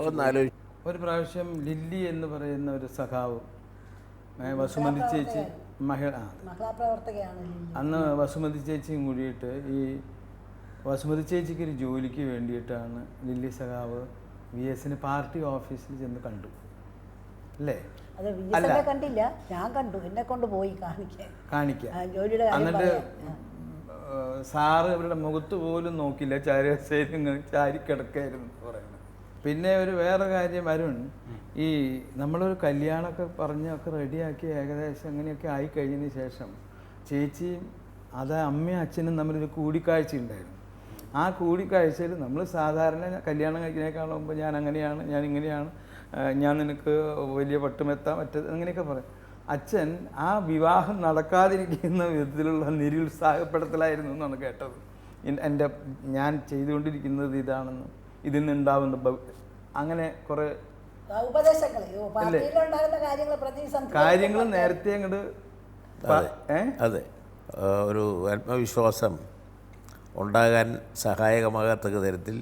Speaker 5: ഒന്നാലോചിച്ചു.
Speaker 1: ഒരു പ്രാവശ്യം ലില്ലി എന്ന് പറയുന്ന ഒരു സഖാവ് വസുമതി ചേച്ചി അന്ന് വസുമതി ചേച്ചിയും കൂടിയിട്ട് ഈ വസുമതി ചേച്ചിക്ക് ഒരു ജോലിക്ക് വേണ്ടിയിട്ടാണ് ലില്ലി സഖാവ് VS പാർട്ടി ഓഫീസിൽ ചെന്ന് കണ്ടു അല്ലേ?
Speaker 2: കണ്ടില്ല, ഞാൻ കണ്ടു, എന്നെ കൊണ്ട് പോയി കാണിക്കാൻ.
Speaker 1: എന്നിട്ട് സാറ് അവരുടെ മുഖത്ത് പോലും നോക്കില്ല, ചാരി കിടക്കായിരുന്നു പറയുന്നത്. പിന്നെ ഒരു വേറെ കാര്യം അരുൺ, ഈ നമ്മളൊരു കല്യാണമൊക്കെ പറഞ്ഞൊക്കെ റെഡിയാക്കി ഏകദേശം അങ്ങനെയൊക്കെ ആയിക്കഴിഞ്ഞതിന് ശേഷം ചേച്ചിയും അമ്മയും അച്ഛനും തമ്മിലൊരു കൂടിക്കാഴ്ച ഉണ്ടായിരുന്നു. ആ കൂടിക്കാഴ്ചയിൽ നമ്മൾ സാധാരണ കല്യാണം കഴിക്കുന്നതിനേക്കാൾ മുമ്പ് ഞാൻ അങ്ങനെയാണ്, ഞാൻ ഇങ്ങനെയാണ്, ഞാൻ നിനക്ക് വലിയ പട്ടുമെത്താം മറ്റേത് അങ്ങനെയൊക്കെ പറയും. അച്ഛൻ ആ വിവാഹം നടക്കാതിരിക്കുന്ന വിധത്തിലുള്ള നിരുത്സാഹപ്പെടുത്തലായിരുന്നു എന്നാണ് കേട്ടത്. ഞാൻ ചെയ്തുകൊണ്ടിരിക്കുന്നത് ഇതാണെന്ന്, ഇതിൽ നിന്നുണ്ടാവുന്ന അങ്ങനെ കുറേ കാര്യങ്ങൾ നേരത്തെ അങ്ങോട്ട്.
Speaker 5: അതെ, ഒരു ആത്മവിശ്വാസം ഉണ്ടാകാൻ സഹായകമാകത്തക്ക തരത്തിൽ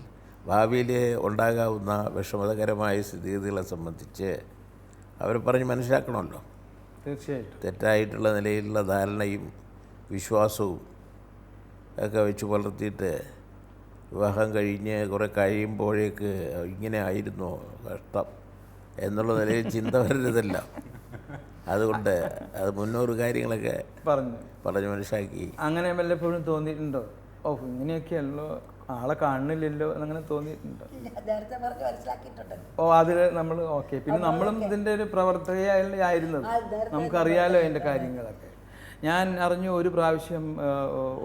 Speaker 5: ഭാവിയിൽ ഉണ്ടാകാവുന്ന വിഷമതകരമായ സ്ഥിതിഗതികളെ സംബന്ധിച്ച് അവരെ പറഞ്ഞ് മനസ്സിലാക്കണമല്ലോ.
Speaker 1: തീർച്ചയായിട്ടും
Speaker 5: തെറ്റായിട്ടുള്ള നിലയിലുള്ള ധാരണയും വിശ്വാസവും ഒക്കെ വെച്ച് പുലർത്തിയിട്ട് വിവാഹം കഴിഞ്ഞ് കുറേ കഴിയുമ്പോഴേക്ക് ഇങ്ങനെ ആയിരുന്നോ കഷ്ടം എന്നുള്ള നിലയിൽ ചിന്ത വരരുതല്ല. അതുകൊണ്ട് അത് മുന്നോറ് കാര്യങ്ങളൊക്കെ പറഞ്ഞു മനസ്സിലാക്കി.
Speaker 1: അങ്ങനെ വല്ലപ്പോഴും തോന്നിയിട്ടുണ്ടോ, ഇങ്ങനെയൊക്കെയല്ലോ, ആളെ കാണുന്നില്ലല്ലോ എന്നങ്ങനെ തോന്നിയിട്ടുണ്ടോ? അതിൽ നമ്മൾ ഓക്കെ. പിന്നെ നമ്മളും ഇതിൻ്റെ ഒരു പ്രവർത്തകയായിരുന്നത്, നമുക്കറിയാലോ അതിൻ്റെ കാര്യങ്ങളൊക്കെ. ഞാൻ അറിഞ്ഞു ഒരു പ്രാവശ്യം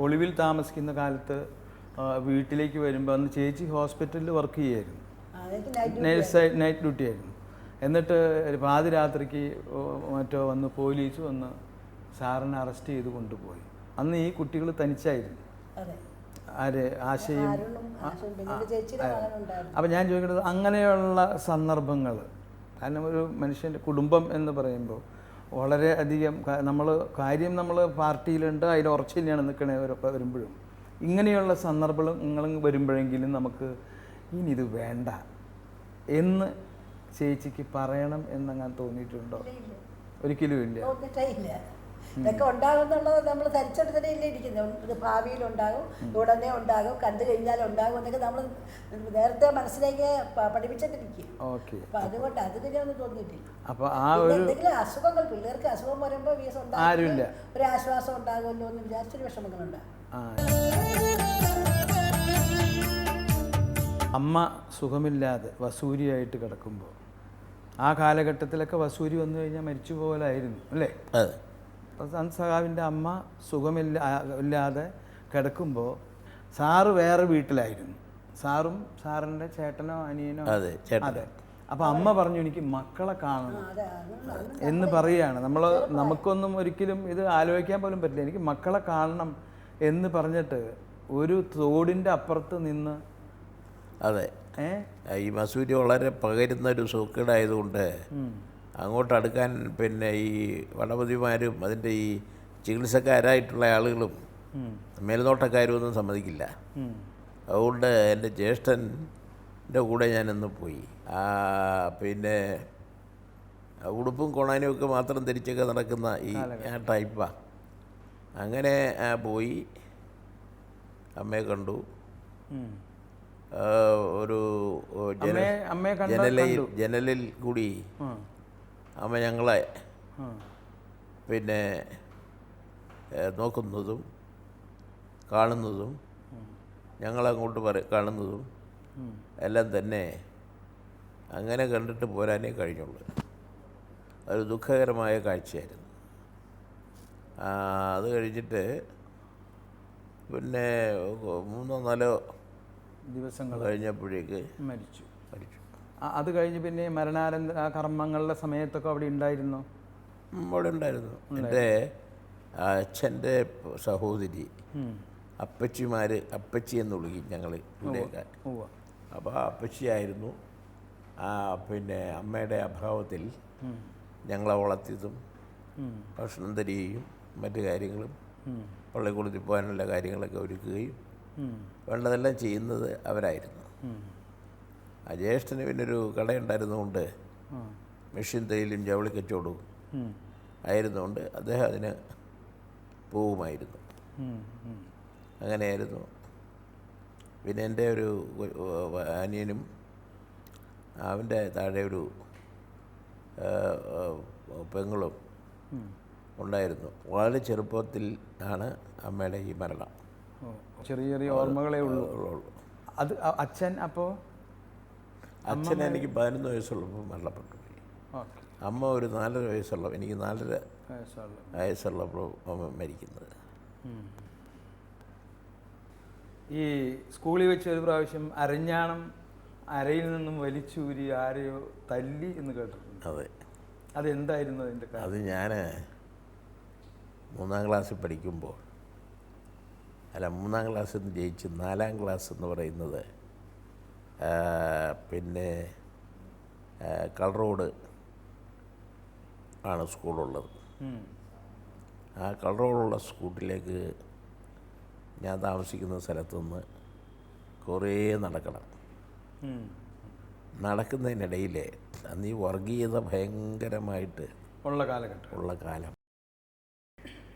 Speaker 1: ഒളിവിൽ താമസിക്കുന്ന കാലത്ത് വീട്ടിലേക്ക് വരുമ്പോൾ അന്ന് ചേച്ചി ഹോസ്പിറ്റലിൽ വർക്ക് ചെയ്യായിരുന്നു, നൈറ്റ് ഡ്യൂട്ടി ആയിരുന്നു. എന്നിട്ട് പാതിരാത്രിക്ക് മറ്റോ വന്ന് പോലീസ് വന്ന് സാറിനെ അറസ്റ്റ് ചെയ്ത് കൊണ്ടുപോയി. അന്ന് ഈ കുട്ടികൾ തനിച്ചായിരുന്നു, ആശയും. അപ്പം ഞാൻ ചോദിക്കുന്നത് അങ്ങനെയുള്ള സന്ദർഭങ്ങൾ, കാരണം ഒരു മനുഷ്യൻ്റെ കുടുംബം എന്ന് പറയുമ്പോൾ വളരെ അധികം നമ്മൾ പാർട്ടിയിലുണ്ട്, അതിൽ ഉറച്ചു തന്നെയാണ് നിൽക്കണവരൊക്കെ വരുമ്പോഴും ഇങ്ങനെയുള്ള സന്ദർഭങ്ങൾ വരുമ്പോഴെങ്കിലും നമുക്ക് ഇനി ഇത് വേണ്ട എന്ന് ചേച്ചിക്ക് പറയണം എന്നങ്ങനെ തോന്നിയിട്ടുണ്ടോ? ഒരിക്കലും ഇല്ല.
Speaker 2: ഇതൊക്കെ ഉണ്ടാകും എന്നുള്ളത് നമ്മൾ ധരിച്ചോണ്ട് തന്നെ ഇല്ലേ ഇരിക്കുന്നത്. ഇത് ഭാവിയിലുണ്ടാകും, ഉടനെ ഉണ്ടാകും, കണ്ടു കഴിഞ്ഞാൽ ഉണ്ടാകും എന്നൊക്കെ നമ്മൾ നേരത്തെ മനസ്സിലേക്ക് പഠിപ്പിച്ചിട്ടിരിക്കുക.
Speaker 1: ഓക്കെ.
Speaker 2: അപ്പം അതുകൊണ്ട് അതിനെ ഒന്നും തോന്നിയിട്ടില്ല.
Speaker 1: അപ്പോൾ ആ
Speaker 2: പിന്നെ
Speaker 1: ഒരു
Speaker 2: എന്തെങ്കിലും അസുഖങ്ങൾ, പിള്ളേർക്ക് അസുഖം വരുമ്പോൾ
Speaker 1: ആരുമില്ല.
Speaker 2: ഒരു ആശ്വാസം ഉണ്ടാകുമല്ലോ എന്ന് വിചാരിച്ചൊരു വിഷമങ്ങളുണ്ടാകും.
Speaker 1: അമ്മ സുഖമില്ലാതെ വസൂരിയായിട്ട് കിടക്കുമ്പോൾ ആ കാലഘട്ടത്തിലൊക്കെ വസൂരി വന്നു കഴിഞ്ഞാൽ മരിച്ചു പോകലായിരുന്നു അല്ലേ?
Speaker 5: അതെ.
Speaker 1: സഹാവിൻ്റെ അമ്മ ഇല്ലാതെ കിടക്കുമ്പോൾ സാറ് വേറെ വീട്ടിലായിരുന്നു. സാറും സാറിൻ്റെ ചേട്ടനോ അനിയനോ.
Speaker 5: അതെ, ചേട്ടൻ.
Speaker 1: അതെ. അപ്പോൾ അമ്മ പറഞ്ഞു എനിക്ക് മക്കളെ കാണണം എന്ന് പറയുകയാണ്. നമുക്കൊന്നും ഒരിക്കലും ഇത് ആലോചിക്കാൻ പോലും പറ്റില്ല. എനിക്ക് മക്കളെ കാണണം എന്ന് പറഞ്ഞിട്ട് ഒരു തോടിൻ്റെ അപ്പുറത്ത് നിന്ന്.
Speaker 5: അതെ. ഈ മസൂരി വളരെ പകരുന്ന ഒരു സൂക്കേടായതുകൊണ്ട് അങ്ങോട്ട് അടുക്കാൻ പിന്നെ ഈ വടപതിമാരും അതിൻ്റെ ഈ ചികിത്സക്കാരായിട്ടുള്ള ആളുകളും മേൽനോട്ടക്കാരും ഒന്നും സമ്മതിക്കില്ല. അതുകൊണ്ട് എൻ്റെ ജ്യേഷ്ഠൻ്റെ കൂടെ ഞാനിന്ന് പോയി. പിന്നെ ഉടുപ്പും കൊണാനും ഒക്കെ മാത്രം ധരിച്ചൊക്കെ നടക്കുന്ന ഈ ടൈപ്പാണ്. അങ്ങനെ പോയി അമ്മയെ കണ്ടു. ഒരു ജനലിൽ കൂടി അമ്മ ഞങ്ങളെ പിന്നെ നോക്കുന്നതും കാണുന്നതും ഞങ്ങളങ്ങോട്ട് കാണുന്നതും എല്ലാം തന്നെ അങ്ങനെ കണ്ടിട്ട് പോരാനേ കഴിഞ്ഞുള്ളൂ. ഒരു ദുഃഖകരമായ കാഴ്ചയായിരുന്നു. അത് കഴിഞ്ഞിട്ട് പിന്നെ 3-4
Speaker 1: ദിവസങ്ങൾ
Speaker 5: കഴിഞ്ഞപ്പോഴേക്ക്
Speaker 1: മരിച്ചു. അത് കഴിഞ്ഞ് പിന്നെ മരണാനന്തര കർമ്മങ്ങളുടെ സമയത്തൊക്കെ അവിടെ ഉണ്ടായിരുന്നോ?
Speaker 5: അവിടെ ഉണ്ടായിരുന്നു. എൻ്റെ അച്ഛൻ്റെ സഹോദരി അപ്പച്ചി എന്ന് വിളിക്കും ഞങ്ങൾ ഇവിടെയൊക്കെ. അപ്പോൾ അപ്പച്ചിയായിരുന്നു പിന്നെ അമ്മയുടെ അഭാവത്തിൽ ഞങ്ങളെ വളർത്തിയതും ഭക്ഷണം തരികയും മറ്റു കാര്യങ്ങളും പള്ളിക്കൂടത്തിൽ പോകാനുള്ള കാര്യങ്ങളൊക്കെ ഒരുക്കുകയും വേണ്ടതെല്ലാം ചെയ്യുന്നത് അവരായിരുന്നു. ആ ജ്യേഷ്ഠന് പിന്നൊരു കടയുണ്ടായിരുന്നുകൊണ്ട് മെഷീൻ തയ്യലും ജവളി കച്ചവടവും ആയിരുന്നുകൊണ്ട് അദ്ദേഹം അതിന് പോവുമായിരുന്നു. അങ്ങനെയായിരുന്നു. പിന്നെ എൻ്റെ ഒരു അനിയനും അവൻ്റെ താഴെ ഒരു പെങ്ങളും ഉണ്ടായിരുന്നു. വളരെ ചെറുപ്പത്തിൽ ആണ് അമ്മയുടെ ഈ മരണം.
Speaker 1: ചെറിയ ചെറിയ ഓർമ്മകളേ ഉള്ളൂ. അത് അച്ഛൻ അപ്പോൾ
Speaker 5: അച്ഛൻ എനിക്ക് 11 വയസ്സുള്ളപ്പോൾ മരണപ്പെട്ടു പോയി. അമ്മ ഒരു 4 വയസ്സുള്ള, എനിക്ക് 4 വയസ്സുള്ളപ്പോൾ അമ്മ മരിക്കുന്നത്.
Speaker 1: ഈ സ്കൂളിൽ വെച്ച് ഒരു പ്രാവശ്യം അരഞ്ഞാണം അരയിൽ നിന്നും വലിച്ചൂരി ആരെയോ തല്ലി എന്ന് കേട്ടിട്ടുണ്ട്.
Speaker 5: അതെ.
Speaker 1: അതെന്തായിരുന്നു അതിൻ്റെ കാര്യം?
Speaker 5: അത് ഞാൻ 3ാം ക്ലാസ്സിൽ പഠിക്കുമ്പോൾ, 3ാം ക്ലാസ്സിൽ നിന്ന് ജയിച്ച് 4ാം ക്ലാസ് എന്ന് പറയുന്നത് പിന്നെ കളർ റോഡ് ആണ് സ്കൂളുള്ളത്. ആ കളർ റോഡുള്ള സ്കൂളിലേക്ക് ഞാൻ താമസിക്കുന്ന സ്ഥലത്തുനിന്ന് കുറേ നടക്കണം. നടക്കുന്നതിനിടയിൽ അന്ന് ഈ വർഗീയത ഭയങ്കരമായിട്ട് ഉള്ള കാലം.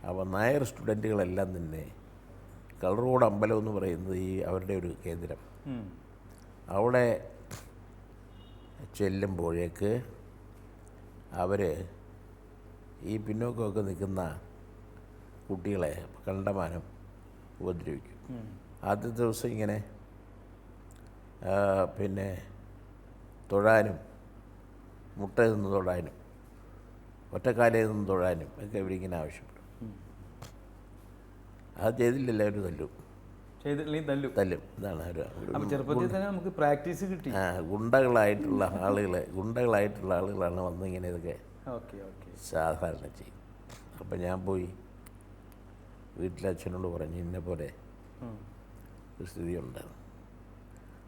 Speaker 5: അപ്പോൾ നായർ സ്റ്റുഡൻറ്റുകളെല്ലാം തന്നെ കളർ റോഡ് അമ്പലം എന്ന് പറയുന്നത് ഈ അവരുടെ ഒരു കേന്ദ്രം. അവിടെ ചെല്ലുമ്പോഴേക്ക് അവർ ഈ പിന്നോക്കമൊക്കെ നിൽക്കുന്ന കുട്ടികളെ കണ്ടമാനം ഉപദ്രവിക്കും. ആദ്യത്തെ ദിവസം ഇങ്ങനെ പിന്നെ തൊഴാനും മുട്ട നിന്ന് തൊഴാനും ഒറ്റക്കാലയിൽ നിന്ന് തൊഴാനും ഒക്കെ ഇവരിങ്ങനെ ആവശ്യപ്പെടും. അത് ചെയ്തില്ലല്ലോ അവർ തല്ലും. ഇതാണ്
Speaker 1: ചെറുപ്പത്തിൽ തന്നെ നമുക്ക് പ്രാക്ടീസ് കിട്ടി.
Speaker 5: ഗുണ്ടകളായിട്ടുള്ള ആളുകളാണ് വന്നിങ്ങനെ ഇതൊക്കെ സാധാരണ ചെയ്യും. അപ്പം ഞാൻ പോയി വീട്ടിലച്ഛനോട് പറഞ്ഞു ഇന്ന പോലെ ഒരു സ്ഥിതി ഉണ്ടാകും.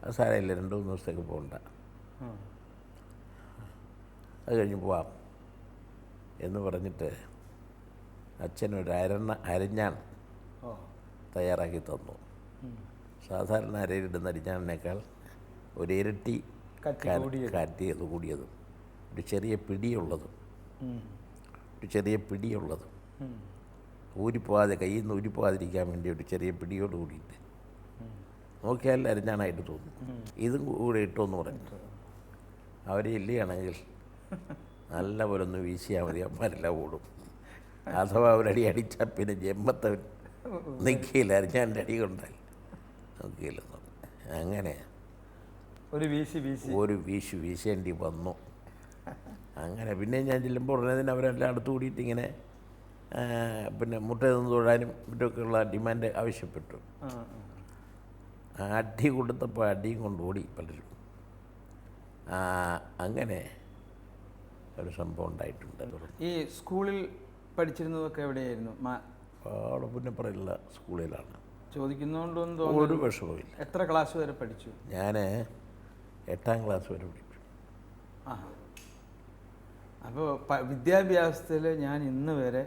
Speaker 5: അത് സാരമില്ല, 2-3 ദിവസത്തേക്ക് പോകണ്ട, അത് കഴിഞ്ഞ് പോവാം എന്ന് പറഞ്ഞിട്ട് അച്ഛനൊരു അരഞ്ഞാൺ തയ്യാറാക്കി തന്നു. സാധാരണ അരയിലിടുന്ന അരിഞ്ഞാണിനേക്കാൾ ഒരു ഇരട്ടി കാറ്റിയത് കൂടിയതും ഒരു ചെറിയ പിടിയുള്ളതും ഊരിപ്പോവാതെ കയ്യിൽ നിന്ന് ഊരിപ്പോവാതിരിക്കാൻ വേണ്ടി ഒരു ചെറിയ പിടിയോട് കൂടിയിട്ട് നോക്കിയാൽ അരിഞ്ഞാണായിട്ട് തോന്നും. ഇതും കൂടെ ഇട്ടോന്ന് പറഞ്ഞു. അവർ ഇല്ലയാണെങ്കിൽ നല്ല പോലെ ഒന്ന് വീശിയാൽ മതി, അമ്മരെല്ലാം ഓടും. അഥവാ അവരടി അടിച്ചാൽ പിന്നെ ജമ്മത്തവൻ നിൽക്കില്ല, അരിഞ്ഞാൻ്റെ അടി കൊണ്ടാൽ നോക്കിയില്ല. അങ്ങനെ ഒരു വീശേണ്ടി വന്നു. അങ്ങനെ പിന്നെ ഞാൻ ചെല്ലുമ്പോൾ ഉടനെ അവരെല്ലാം അടുത്ത് കൂടിയിട്ട് ഇങ്ങനെ പിന്നെ മുട്ടയിൽ തൊഴാനും മറ്റൊക്കെയുള്ള ഡിമാൻഡ് ആവശ്യപ്പെട്ടു. അടി കൊടുത്തപ്പോൾ അടിയും കൊണ്ട് ഓടി പലരും. അങ്ങനെ ഒരു സംഭവം ഉണ്ടായിട്ടുണ്ട്.
Speaker 1: ഈ സ്കൂളിൽ പഠിച്ചിരുന്നതൊക്കെ എവിടെയായിരുന്നു?
Speaker 5: അവിടെ പുന്നപ്പറയുള്ള സ്കൂളിലാണ്.
Speaker 1: ചോദിക്കുന്നതുകൊണ്ടൊന്നും
Speaker 5: ഒരു
Speaker 1: തോന്നുന്നു.
Speaker 5: വിഷമമില്ല.
Speaker 1: എത്ര ക്ലാസ് വരെ പഠിച്ചു?
Speaker 5: ഞാൻ 8ാം ക്ലാസ് വരെ പഠിച്ചു.
Speaker 1: ആ, അപ്പോൾ വിദ്യാഭ്യാസത്തിൽ ഞാൻ ഇന്ന് വരെ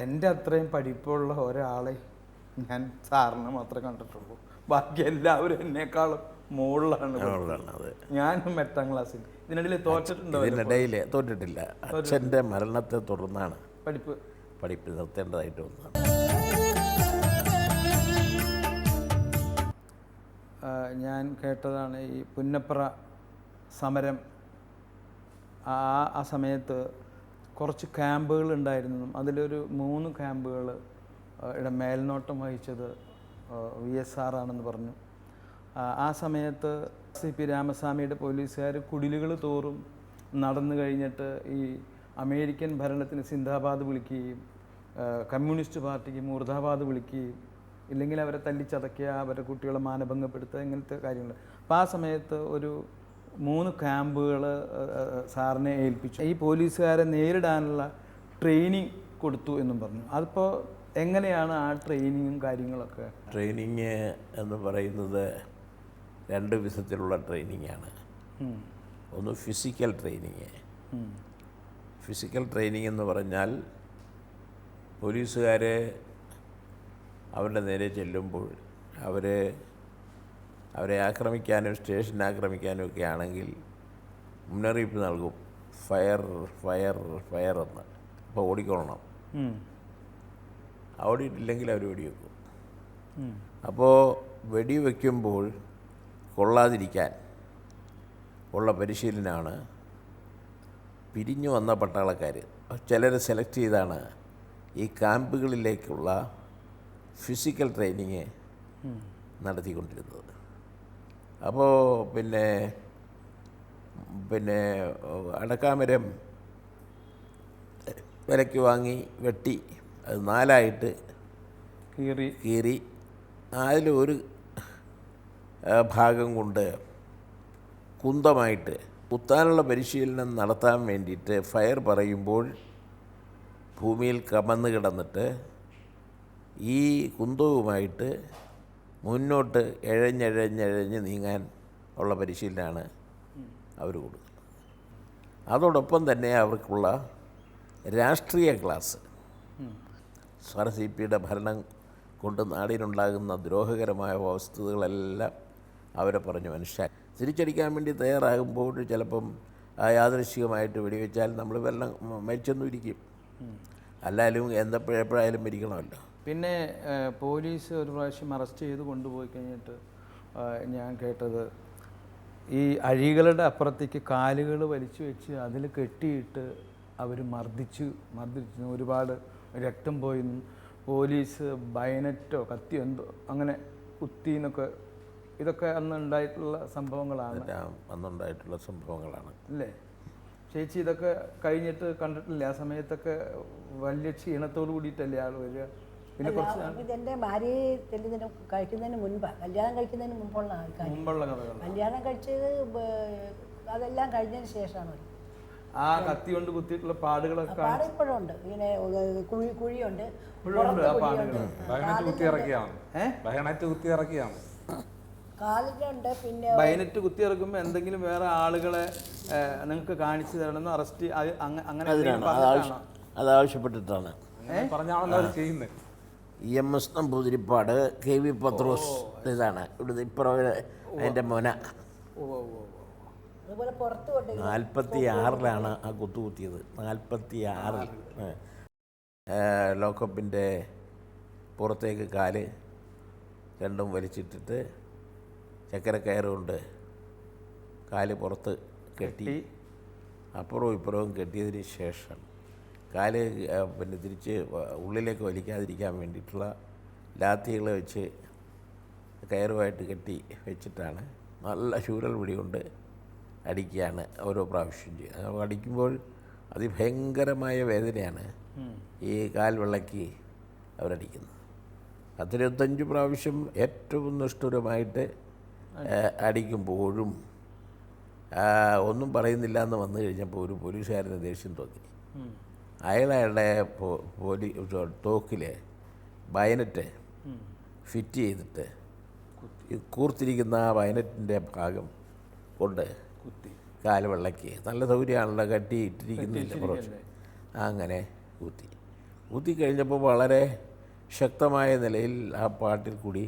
Speaker 1: എൻ്റെ അത്രയും പഠിപ്പുള്ള ഒരാളെ ഞാൻ സാറിനെ മാത്രമേ കണ്ടിട്ടുള്ളൂ. ബാക്കി എല്ലാവരും എന്നെക്കാളും മുകളിലാണ്.
Speaker 5: അത്
Speaker 1: ഞാനും 8ാം ക്ലാസ്സിൽ. ഇതിനിടയിൽ തോറ്റിട്ടുണ്ടോ?
Speaker 5: ഇതിനിടയിൽ തോറ്റിട്ടില്ല. അച്ഛൻ്റെ മരണത്തെ തുടർന്നാണ്
Speaker 1: പഠിപ്പ്
Speaker 5: നിർത്തേണ്ടതായിട്ട് വന്നത്.
Speaker 1: ഞാൻ കേട്ടതാണ് ഈ പുന്നപ്ര സമരം. ആ സമയത്ത് കുറച്ച് ക്യാമ്പുകൾ ഉണ്ടായിരുന്നു. അതിലൊരു 3 ക്യാമ്പുകൾ മേൽനോട്ടം വഹിച്ചത് VSR ആണെന്ന് പറഞ്ഞു. ആ സമയത്ത് CP രാമസ്വാമിയുടെ പോലീസുകാർ കുടിലുകൾ തോറും നടന്നു കഴിഞ്ഞിട്ട് ഈ അമേരിക്കൻ ഭരണത്തിന് സിന്ദാബാദ് വിളിക്കുകയും കമ്മ്യൂണിസ്റ്റ് പാർട്ടിക്ക് മുർദാബാദ് വിളിക്കുകയും ഇല്ലെങ്കിൽ അവരെ തല്ലിച്ചതയ്ക്കുക, അവരുടെ കുട്ടികളെ മാനഭംഗപ്പെടുത്തുക, ഇങ്ങനത്തെ കാര്യങ്ങൾ. അപ്പോൾ ആ സമയത്ത് ഒരു 3 ക്യാമ്പുകൾ സാറിനെ ഏൽപ്പിച്ചു. ഈ പോലീസുകാരെ നേരിടാനുള്ള ട്രെയിനിങ് കൊടുത്തു എന്നും പറഞ്ഞു. അതിപ്പോൾ എങ്ങനെയാണ് ആ ട്രെയിനിങ്ങും കാര്യങ്ങളൊക്കെ?
Speaker 5: ട്രെയിനിങ് എന്ന് പറയുന്നത് 2 വിധത്തിലുള്ള ട്രെയിനിങ്ങാണ്. ഒന്ന് ഫിസിക്കൽ ട്രെയിനിങ്. ഫിസിക്കൽ ട്രെയിനിങ് എന്ന് പറഞ്ഞാൽ പോലീസുകാർ അവരുടെ നേരെ ചെല്ലുമ്പോൾ അവരെ ആക്രമിക്കാനും സ്റ്റേഷൻ ആക്രമിക്കാനും ഒക്കെ ആണെങ്കിൽ മുന്നറിയിപ്പ് നൽകും, ഫയർ ഫയർ ഫയർ എന്ന്. അപ്പോൾ ഓടിക്കൊള്ളണം. ഓടിയിട്ടില്ലെങ്കിൽ അവർ വെടിവെക്കും. അപ്പോൾ വെടിവെക്കുമ്പോൾ കൊള്ളാതിരിക്കാൻ ഉള്ള പരിശീലനമാണ് പിരിഞ്ഞു വന്ന പട്ടാളക്കാർ ചിലരെ സെലക്ട് ചെയ്താണ് ഈ ക്യാമ്പുകളിലേക്കുള്ള ഫിസിക്കൽ ട്രെയിനിങ് നടത്തിക്കൊണ്ടിരുന്നത്. അപ്പോൾ പിന്നെ അടക്കാമരം വിലയ്ക്ക് വാങ്ങി വെട്ടി അത് 4ആയിട്ട് കീറി അതിലൊരു ഭാഗം കൊണ്ട് കുന്തമായിട്ട് കുത്താനുള്ള പരിശീലനം നടത്താൻ വേണ്ടിയിട്ട് ഫയർ പറയുമ്പോൾ ഭൂമിയിൽ കമന്ന് കിടന്നിട്ട് ഈ കുന്തവുമായിട്ട് മുന്നോട്ട് എഴഞ്ഞെഴഞ്ഞെഴഞ്ഞ് നീങ്ങാൻ ഉള്ള പരിശീലനമാണ് അവർ കൊടുക്കുന്നത്. അതോടൊപ്പം തന്നെ അവർക്കുള്ള രാഷ്ട്രീയ ക്ലാസ്, CP ഭരണം കൊണ്ട് നാടിനുണ്ടാകുന്ന ദ്രോഹകരമായ വസ്തുതകളെല്ലാം അവരെ പറഞ്ഞു മനസ്സിലാക്കി. തിരിച്ചടിക്കാൻ വേണ്ടി തയ്യാറാകുമ്പോൾ ചിലപ്പം യാദൃശ്ചികമായിട്ട് വെടിവെച്ചാൽ നമ്മൾ വെള്ളം മരിച്ചൊന്നും ഇരിക്കും. അല്ലാലും എപ്പോഴായാലും മരിക്കണമല്ലോ.
Speaker 1: പിന്നെ പോലീസ് ഒരു പ്രാവശ്യം അറസ്റ്റ് ചെയ്ത് കൊണ്ടുപോയി കഴിഞ്ഞിട്ട് ഞാൻ കേട്ടത് ഈ അഴികളുടെ അപ്പുറത്തേക്ക് കാലുകൾ വലിച്ചു വെച്ച് അതിൽ കെട്ടിയിട്ട് അവർ മർദ്ദിച്ചു ഒരുപാട് രക്തം പോയിന്നും പോലീസ് ബയനറ്റോ കത്തിയോ എന്തോ അങ്ങനെ കുത്തിന്നൊക്കെ. ഇതൊക്കെ അന്ന് ഉണ്ടായിട്ടുള്ള സംഭവങ്ങളാണ്.
Speaker 5: അന്നുണ്ടായിട്ടുള്ള സംഭവങ്ങളാണ്
Speaker 1: അല്ലേ ചേച്ചി? ഇതൊക്കെ കഴിഞ്ഞിട്ട് കണ്ടിട്ടില്ല? ആ സമയത്തൊക്കെ വലിയ ക്ഷീണത്തോട് കൂടിയിട്ടല്ലേ ആൾ വരിക? പിന്നെ
Speaker 2: ഇതെൻ്റെ ഭാര്യയെ കഴിക്കുന്നതിന് മുൻപാണ്, കല്യാണം കഴിക്കുന്നതിന് മുമ്പുള്ള
Speaker 1: കഥകൾ.
Speaker 2: കല്യാണം കഴിച്ചത് അതെല്ലാം കഴിഞ്ഞതിന് ശേഷമാണ്.
Speaker 1: ആ കത്തി കൊണ്ട് കുത്തിയിട്ടുള്ള പാടുകളൊക്കെ
Speaker 2: പാട് ഇപ്പോഴും ഉണ്ട്. ഇങ്ങനെ കുഴിയുണ്ട്, കാലിനുണ്ട്. പിന്നെ
Speaker 1: ബയനറ്റ് കുത്തി ഇറക്കുമ്പോൾ എന്തെങ്കിലും വേറെ ആളുകളെ നിങ്ങൾക്ക് കാണിച്ചു തരണമെന്ന് അറസ്റ്റ് അങ്ങനെ
Speaker 5: അത് ആവശ്യപ്പെട്ടിട്ടാണ്
Speaker 3: ചെയ്യുന്നത്.
Speaker 5: EMS നമ്പൂതിരിപ്പാട്, KV പത്രോസ്, ഇതാണ് ഇവിടുന്ന് ഇപ്പുറം അതിൻ്റെ മോന.
Speaker 2: അതുപോലെ പുറത്ത് കൊണ്ട്
Speaker 5: 46-ലാണ് ആ കുത്തുകുത്തിയത്. 46-ൽ ലോക്കപ്പിൻ്റെ പുറത്തേക്ക് കാല് രണ്ടും വലിച്ചിട്ടിട്ട് ചക്കരക്കയറ് കൊണ്ട് കാല് പുറത്ത് കെട്ടി അപ്പുറവും ഇപ്പുറവും കെട്ടിയതിന് ശേഷം കാല് പിന്നെ തിരിച്ച് ഉള്ളിലേക്ക് വലിക്കാതിരിക്കാൻ വേണ്ടിയിട്ടുള്ള ലാത്തികൾ വെച്ച് കയറുമായിട്ട് കെട്ടി വെച്ചിട്ടാണ് നല്ല ശൂരൽ പിടി കൊണ്ട് അടിക്കുകയാണ് ഓരോ പ്രാവശ്യം ചെയ്യുന്നത്. അപ്പോൾ അടിക്കുമ്പോൾ അതിഭയങ്കരമായ വേദനയാണ് ഈ കാൽ വിളക്കി അവരടിക്കുന്നത്. 25 പ്രാവശ്യം ഏറ്റവും നിഷ്ഠുരമായിട്ട് അടിക്കുമ്പോഴും ഒന്നും പറയുന്നില്ല എന്ന് വന്നു കഴിഞ്ഞപ്പോൾ ഒരു പോലീസുകാരന് ദേഷ്യം തോന്നി. അയാളുടെ തോക്കിൽ ബയനറ്റ് ഫിറ്റ് ചെയ്തിട്ട് ഈ കൂർത്തിരിക്കുന്ന ആ ബയനറ്റിൻ്റെ ഭാഗം കൊണ്ട്
Speaker 1: കുത്തി
Speaker 5: കാല് വെള്ളയ്ക്ക് നല്ല സൗകര്യമാണല്ലോ, കട്ടി ഇട്ടിരിക്കുന്നില്ല കുറച്ച്, അങ്ങനെ കുത്തി കഴിഞ്ഞപ്പോൾ വളരെ ശക്തമായ നിലയിൽ ആ പാട്ടിൽ കൂടി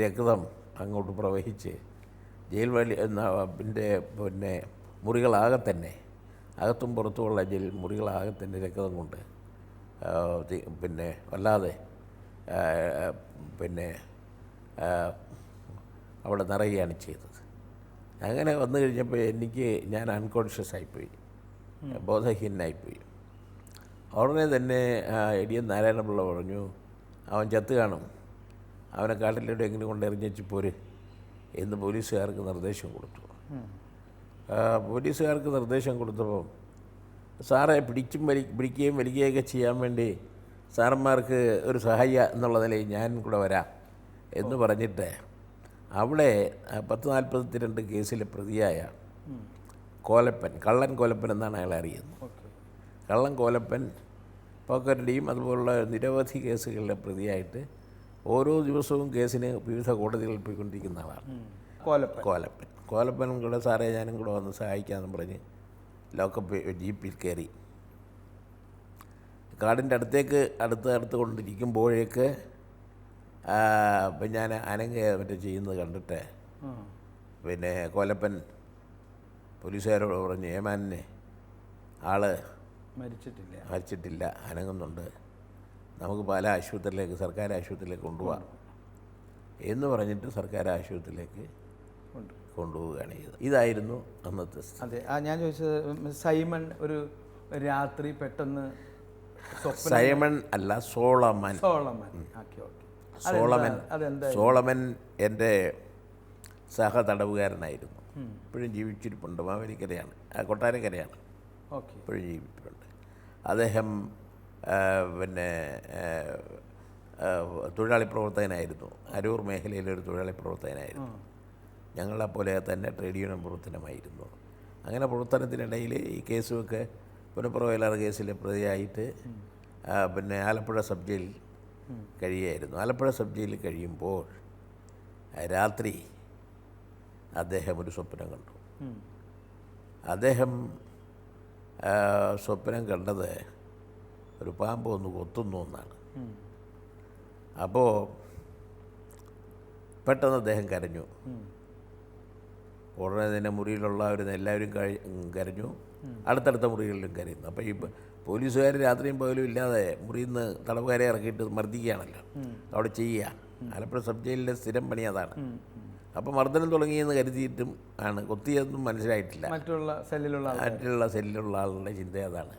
Speaker 5: രക്തം അങ്ങോട്ട് പ്രവഹിച്ച് ജയിൽ പിന്നെ മുറികളാകെ തന്നെ, അകത്തും പുറത്തുമുള്ള ജയിൽ മുറികളാകെ തന്നെ രക്തം കൊണ്ട് പിന്നെ വല്ലാതെ പിന്നെ അവിടെ നിറയുകയാണ് ചെയ്തത്. അങ്ങനെ വന്നു കഴിഞ്ഞപ്പോൾ ഞാൻ അൺകോൺഷ്യസ് ആയിപ്പോയി, ബോധഹീനനായിപ്പോയി. ഉടനെ തന്നെ എടിയൻ നാരായണപിള്ള പറഞ്ഞു, അവൻ ചത്ത് കാണും, അവനെ കാട്ടിലൂടെ എങ്ങനെ കൊണ്ട് എറിഞ്ഞു പോര് എന്ന് പോലീസുകാർക്ക് നിർദ്ദേശം കൊടുത്തു. പോലീസുകാർക്ക് നിർദ്ദേശം കൊടുത്തപ്പോൾ സാറെ പിടിക്കുകയും വലിക്കുകയൊക്കെ ചെയ്യാൻ വേണ്ടി സാറന്മാർക്ക് ഒരു സഹായ എന്നുള്ള നിലയിൽ ഞാൻ കൂടെ വരാം എന്ന് പറഞ്ഞിട്ട് അവിടെ 1042 കേസിലെ പ്രതിയായ കോലപ്പൻ, കള്ളൻ കോലപ്പൻ എന്നാണ് അയാളെ അറിയുന്നത്. കള്ളൻ കോലപ്പൻ പോക്കറ്റടിയും അതുപോലുള്ള നിരവധി കേസുകളിലെ പ്രതിയായിട്ട് ഓരോ ദിവസവും കേസിന് വിവിധ കോടതികളിൽ പോയിക്കൊണ്ടിരിക്കുന്ന ആളാണ് കോലപ്പനും കൂടെ സാറേ ഞാനും കൂടെ വന്ന് സഹായിക്കാമെന്ന് പറഞ്ഞ് ലോക്കപ്പ് ജീപ്പിൽ കയറി കാടിൻ്റെ അടുത്ത് കൊണ്ടിരിക്കുമ്പോഴേക്ക് ഞാൻ മറ്റേ ചെയ്യുന്നത് കണ്ടിട്ട് പിന്നെ കോലപ്പൻ പോലീസുകാരോട് പറഞ്ഞു, ഏമാനെ ആള് മരിച്ചിട്ടില്ല, അനങ്ങുന്നുണ്ട്, നമുക്ക് പല ആശുപത്രിയിലേക്ക്, സർക്കാർ ആശുപത്രിയിലേക്ക് കൊണ്ടുപോകാം എന്ന് പറഞ്ഞിട്ട് സർക്കാർ ആശുപത്രിയിലേക്ക് കൊണ്ടുപോവുകയാണ് ചെയ്തത്. ഇതായിരുന്നു അന്നത്തെ.
Speaker 1: അതെ, ഞാൻ ചോദിച്ചത് സൈമൺ ഒരു രാത്രി പെട്ടെന്ന്
Speaker 5: സൈമൺ അല്ല, സോളമൻ. സോളമൻ എൻ്റെ സഹതടവുകാരനായിരുന്നു. ഇപ്പോഴും ജീവിച്ചിരിപ്പുണ്ട്. മാവേലിക്കരയാണ്, കൊട്ടാരക്കരയാണ്, ഇപ്പോഴും ജീവിച്ചിട്ടുണ്ട്. അദ്ദേഹം പിന്നെ തൊഴിലാളി പ്രവർത്തകനായിരുന്നു. അരൂർ മേഖലയിലൊരു തൊഴിലാളി പ്രവർത്തകനായിരുന്നു. ഞങ്ങളെപ്പോലെ തന്നെ ട്രേഡ് യൂണിയൻ പ്രവർത്തനമായിരുന്നു. അങ്ങനെ പ്രവർത്തനത്തിനിടയിൽ ഈ കേസുമൊക്കെ പുനഃപ്രവേലാർ കേസിലെ പ്രതിയായിട്ട് പിന്നെ ആലപ്പുഴ സബ് ജയിലിൽ കഴിയുമായിരുന്നു. ആലപ്പുഴ സബ് ജയിലിൽ കഴിയുമ്പോൾ രാത്രി അദ്ദേഹം ഒരു സ്വപ്നം കണ്ടു. അദ്ദേഹം സ്വപ്നം കണ്ടത് ഒരു പാമ്പ് ഒന്ന് കൊത്തുന്നു എന്നാണ്. അപ്പോൾ പെട്ടെന്ന് അദ്ദേഹം കരഞ്ഞു. ഉടനെ തന്നെ മുറിയിലുള്ളവരെല്ലാവരും കരഞ്ഞു, അടുത്തടുത്ത മുറികളിലും കരയുന്നു. അപ്പോൾ ഈ പോലീസുകാർ രാത്രിയും പകലും ഇല്ലാതെ മുറിയിൽ നിന്ന് തടവുകാരെ ഇറക്കിയിട്ട് മർദ്ദിക്കുകയാണല്ലോ അവിടെ ചെയ്യുക. ആലപ്പുഴ സബ് ജയിലിലെ സ്ഥിരം പണി അതാണ്. അപ്പോൾ മർദ്ദനം തുടങ്ങിയെന്ന് കരുതിയിട്ടും ആണ്, കൊത്തിയതൊന്നും മനസ്സിലായിട്ടില്ല. മറ്റുള്ള സെല്ലിലുള്ള ആളുടെ ചിന്ത അതാണ്.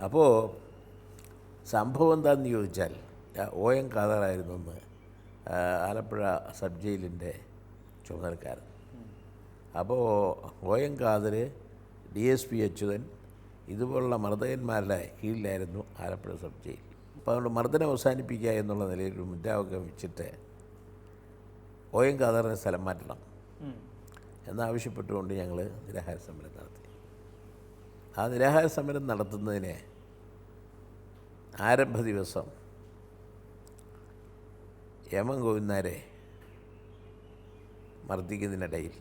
Speaker 5: അപ്പോൾ സംഭവം എന്താണെന്ന് ചോദിച്ചാൽ OM ഖാദറായിരുന്നു അന്ന് ആലപ്പുഴ സബ് ജയിലിൻ്റെ ചുമതലക്കാരൻ. അപ്പോൾ OM ഖാദർ, DSP അച്യുതൻ, ഇതുപോലുള്ള മർദ്ദകന്മാരുടെ കീഴിലായിരുന്നു ആലപ്പുഴ സബ് ജയിൽ. അപ്പോൾ അതുകൊണ്ട് മർദ്ദനം അവസാനിപ്പിക്കുക എന്നുള്ള നിലയിൽ ഒരു മുദ്രാവാക്യം വെച്ചിട്ട് OM ഖാദറിനെ സ്ഥലം മാറ്റണം എന്നാവശ്യപ്പെട്ടുകൊണ്ട് ഞങ്ങൾ നിരാഹാര സമരം നടത്തി. ആ നിരാഹാര സമരം നടത്തുന്നതിന് ആരംഭ ദിവസം എം ഗോവിന്ദനാരെ മർദ്ദിക്കുന്നതിനിടയിൽ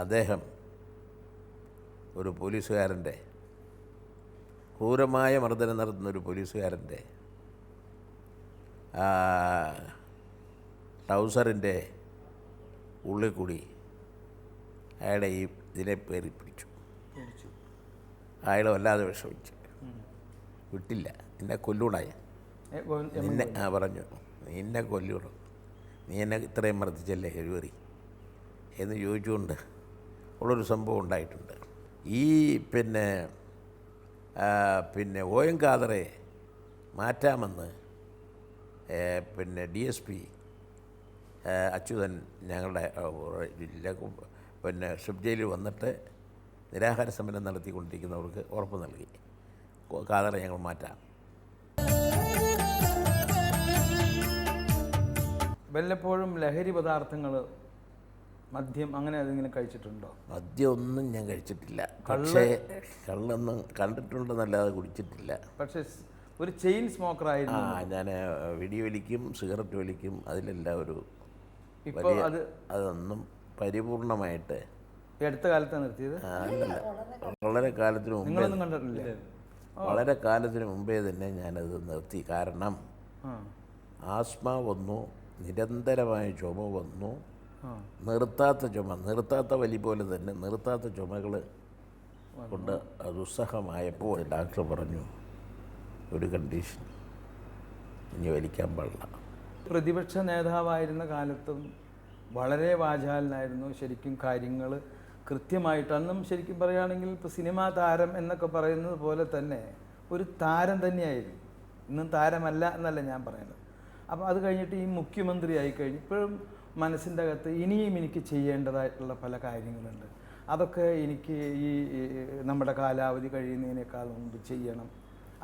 Speaker 5: അദ്ദേഹം ഒരു പോലീസുകാരൻ്റെ, ക്രൂരമായ മർദ്ദനം നടത്തുന്ന ഒരു പോലീസുകാരൻ്റെ ട്രൗസറിൻ്റെ ഉള്ളിൽ കൂടി അയാളെ ഇതിനെ പേറി പിടിച്ചു. അയാൾ വല്ലാതെ വിഷമിച്ചു. വിട്ടില്ല. നിന്നെ കൊല്ലൂടായ നിന്നെ പറഞ്ഞു, നിന്നെ കൊല്ലൂടും, നീ എന്നെ ഇത്രയും മർദ്ദിച്ചല്ലേ കഴിവേറി എന്ന് ചോദിച്ചുകൊണ്ട് ഉള്ളൊരു സംഭവം ഉണ്ടായിട്ടുണ്ട്. ഈ പിന്നെ OM ഖാദറെ മാറ്റാമെന്ന് DSP അച്യുതൻ ഞങ്ങളുടെ സബ് ജയിലിൽ വന്നിട്ട് നിരാഹാര സമരം നടത്തിക്കൊണ്ടിരിക്കുന്നവർക്ക് ഉറപ്പ് നൽകി, ഖാദറെ ഞങ്ങൾ മാറ്റാം.
Speaker 1: വല്ലപ്പോഴും ലഹരി പദാർത്ഥങ്ങൾ, മദ്യം അങ്ങനെ അതെങ്കിലും കഴിച്ചിട്ടുണ്ടോ?
Speaker 5: മദ്യമൊന്നും ഞാൻ കഴിച്ചിട്ടില്ല, പക്ഷേ കള്ളൊന്നും കണ്ടിട്ടുണ്ടെന്നല്ലാതെ കുടിച്ചിട്ടില്ല.
Speaker 1: പക്ഷേ ഒരു ചെയിൻ സ്മോക്കറായിരുന്നു.
Speaker 5: ഞാൻ വെടി വലിക്കും, സിഗരറ്റ് വലിക്കും, അതിലെല്ലാം ഒരു
Speaker 1: ഇപ്പോൾ
Speaker 5: അതൊന്നും പരിപൂർണമായിട്ട്
Speaker 1: ഈ അടുത്ത കാലത്താണ് നിർത്തിയത്?
Speaker 5: അല്ലല്ല, വളരെ കാലത്തിന് മുമ്പേ,
Speaker 1: നിങ്ങളൊന്നും കണ്ടിട്ടില്ലേ?
Speaker 5: വളരെ കാലത്തിന് മുമ്പേ തന്നെ ഞാനത് നിർത്തി. കാരണം ആസ്മ വന്നു, നിരന്തരമായ ചുമ വന്നു, നിർത്താത്ത ചുമ, നിർത്താത്ത വലി പോലെ തന്നെ നിർത്താത്ത ചുമകൾ കൊണ്ട് ദുസ്സഹമായപ്പോൾ ഡോക്ടർ പറഞ്ഞു, ഒരു കണ്ടീഷൻ, ഇനി വലിക്കാൻ പാടില്ല.
Speaker 1: പ്രതിപക്ഷ നേതാവായിരുന്ന കാലത്തും വളരെ വാചാലനായിരുന്നു. ശരിക്കും കാര്യങ്ങൾ കൃത്യമായിട്ട്, അന്നും ശരിക്കും പറയുകയാണെങ്കിൽ ഇപ്പോൾ സിനിമാ താരം എന്നൊക്കെ പറയുന്നത് പോലെ തന്നെ ഒരു താരം തന്നെയായിരുന്നു. ഇന്നും താരമല്ല എന്നല്ല ഞാൻ പറയുന്നത്. അപ്പോൾ അത് കഴിഞ്ഞിട്ട് ഈ മുഖ്യമന്ത്രി ആയിക്കഴിഞ്ഞ് ഇപ്പോഴും മനസ്സിൻ്റെ അകത്ത് ഇനിയും എനിക്ക് ചെയ്യേണ്ടതായിട്ടുള്ള പല കാര്യങ്ങളുണ്ട്. അതൊക്കെ എനിക്ക് ഈ നമ്മുടെ കാലാവധി കഴിയുന്നതിനേക്കാൾ മുമ്പ് ചെയ്യണം.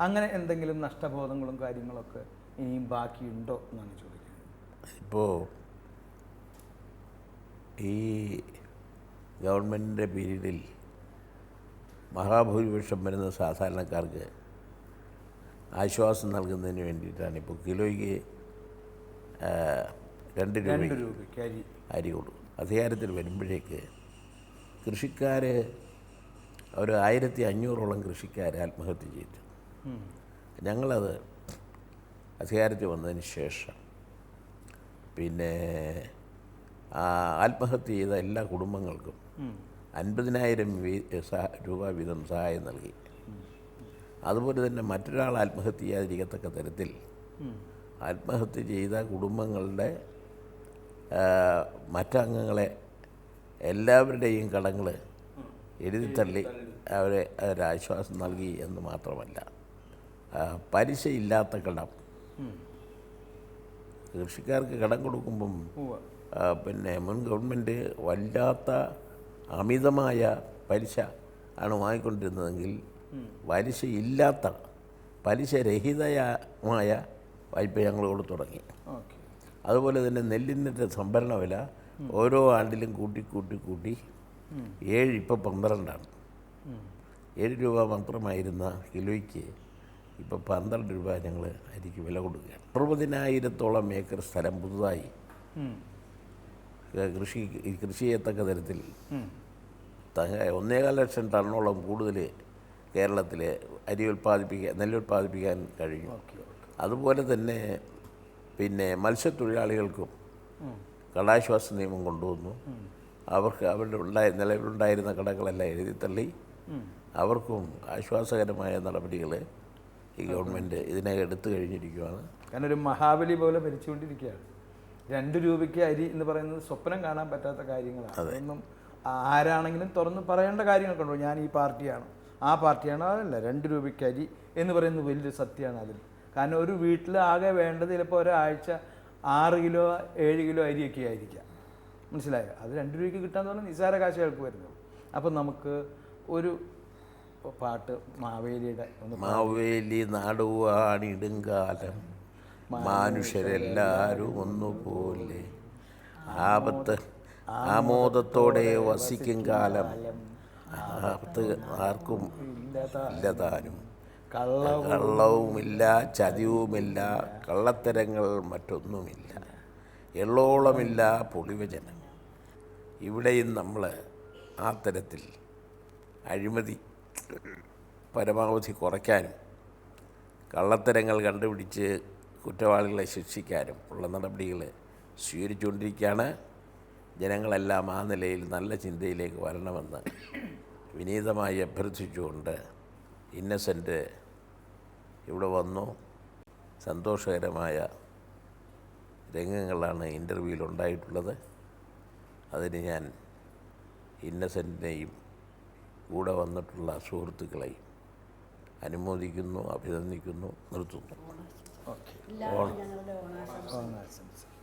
Speaker 1: അങ്ങനെ എന്തെങ്കിലും നഷ്ടബോധങ്ങളും കാര്യങ്ങളൊക്കെ ഇനിയും ബാക്കിയുണ്ടോ എന്നാണ് ചോദിക്കുന്നത്.
Speaker 5: ഇപ്പോൾ ഈ ഗവൺമെൻറ്റിൻ്റെ പീരീഡിൽ മഹാഭൂരിപക്ഷം വരുന്ന സാധാരണക്കാർക്ക് ആശ്വാസം നൽകുന്നതിന് വേണ്ടിയിട്ടാണ് ഇപ്പോൾ കിലോയ്ക്ക് 2 രൂപയ്ക്ക് അരി കൊടുക്കും. അധികാരത്തിൽ വരുമ്പോഴേക്ക് കൃഷിക്കാർ ഒരു 1500ഓളം കൃഷിക്കാർ ആത്മഹത്യ ചെയ്തു. ഞങ്ങളത് അധികാരത്തിൽ വന്നതിന് ശേഷം പിന്നെ ആത്മഹത്യ ചെയ്ത എല്ലാ കുടുംബങ്ങൾക്കും 50,000 രൂപ വീതം സഹായം നൽകി. അതുപോലെ തന്നെ മറ്റൊരാൾ ആത്മഹത്യ ചെയ്യാതിരിക്കത്തക്ക തരത്തിൽ ആത്മഹത്യ ചെയ്ത കുടുംബങ്ങളുടെ മറ്റംഗങ്ങളെ എല്ലാവരുടെയും കടങ്ങൾ എഴുതിത്തള്ളി അവരെ ഒരാശ്വാസം നൽകി എന്ന് മാത്രമല്ല, പലിശയില്ലാത്ത കടം, കൃഷിക്കാർക്ക് കടം കൊടുക്കുമ്പം മുൻ ഗവൺമെൻറ് വല്ലാത്ത അമിതമായ പലിശ ആണ് വാങ്ങിക്കൊണ്ടിരുന്നതെങ്കിൽ പലിശയില്ലാത്ത, പലിശരഹിതമായ വായ്പ ഞങ്ങൾ കൊടുത്തു തുടങ്ങി. അതുപോലെ തന്നെ നെല്ലിൻ്റെ സംഭരണ വില ഓരോ ആണ്ടിലും കൂട്ടി 7, ഇപ്പോൾ 12ആണ്. 7 രൂപ മാത്രമായിരുന്ന കിലോയ്ക്ക് ഇപ്പോൾ 12 രൂപ ഞങ്ങൾ അരിക്ക് വില കൊടുക്കുകയാണ്. 60,000ഓളം ഏക്കർ സ്ഥലം പുതുതായി കൃഷി ചെയ്യത്തക്ക തരത്തിൽ 1.25 ലക്ഷം ടണ്ണോളം കൂടുതൽ കേരളത്തിൽ നെല്ലുൽപ്പാദിപ്പിക്കാൻ കഴിഞ്ഞു. അതുപോലെ തന്നെ മത്സ്യത്തൊഴിലാളികൾക്കും കടാശ്വാസ നിയമം കൊണ്ടുവന്നു. അവർക്ക് നിലവിലുണ്ടായിരുന്ന കടകളെല്ലാം എഴുതിത്തള്ളി അവർക്കും ആശ്വാസകരമായ നടപടികൾ ഈ ഗവൺമെൻറ് ഇതിനകം എടുത്തു കഴിഞ്ഞിരിക്കുകയാണ്.
Speaker 1: കാരണം ഒരു മഹാബലി പോലെ ഭരിച്ചുകൊണ്ടിരിക്കുകയാണ്. 2 രൂപയ്ക്ക് അരി എന്ന് പറയുന്നത് സ്വപ്നം കാണാൻ പറ്റാത്ത കാര്യങ്ങളാണ്. അതൊന്നും ആരാണെങ്കിലും തുറന്ന് പറയേണ്ട കാര്യങ്ങളൊക്കെ ഉണ്ടോ? ഞാൻ ഈ പാർട്ടിയാണ്, ആ പാർട്ടിയാണ്, അതല്ല. 2 രൂപയ്ക്ക് അരി എന്ന് പറയുന്നത് വലിയൊരു സത്യമാണ് അതിൽ. കാരണം ഒരു വീട്ടിൽ ആകെ വേണ്ടത് ചിലപ്പോൾ ഒരാഴ്ച 6 കിലോ 7 കിലോ അരിയൊക്കെ ആയിരിക്കാം. മനസ്സിലായോ? അത് 2 രൂപയ്ക്ക് കിട്ടാന്ന് പറഞ്ഞാൽ നിസ്സാര കാശുകൾക്ക് വരുന്നത്. അപ്പം നമുക്ക് ഒരു പാട്ട് മാവേലിയുടെ
Speaker 5: മാവേലി നാടുവാണിടുങ്കാലം മനുഷ്യരെല്ലാവരും ഒന്നുപോലെ ആപത്ത് ആമോദത്തോടെ വസിക്കും കാലം ആപത്ത് ആർക്കും ഇല്ലതാനും കള്ളവുമില്ല ചതിവുമില്ല കള്ളത്തരങ്ങൾ മറ്റൊന്നുമില്ല എള്ളോളമില്ല പൊളിവചനം. ഇവിടെയും നമ്മൾ ആ തരത്തിൽ അഴിമതി പരമാവധി കുറയ്ക്കാനും കള്ളത്തരങ്ങൾ കണ്ടുപിടിച്ച് കുറ്റവാളികളെ ശിക്ഷിക്കാനും ഉള്ള നടപടികൾ സ്വീകരിച്ചുകൊണ്ടിരിക്കുകയാണ്. ജനങ്ങളെല്ലാം ആ നിലയിൽ നല്ല ചിന്തയിലേക്ക് വരണമെന്ന് വിനീതമായി അഭ്യർത്ഥിച്ചുകൊണ്ട് ഇന്നസെൻ്റ് ഇവിടെ വന്നു. സന്തോഷകരമായ രംഗങ്ങളാണ് ഇൻ്റർവ്യൂവിൽ ഉണ്ടായിട്ടുള്ളത്. അതിന് ഞാൻ ഇന്നസെൻറ്റിനെയും കൂടെ വന്നിട്ടുള്ള സുഹൃത്തുക്കളെയും അനുമോദിക്കുന്നു, അഭിനന്ദിക്കുന്നു, നിർത്തുന്നു.
Speaker 1: ഓക്കെ
Speaker 2: എല്ലാവർക്കും ഞങ്ങളുടെ ഓണാശംസ.
Speaker 1: ഓണാശംസ.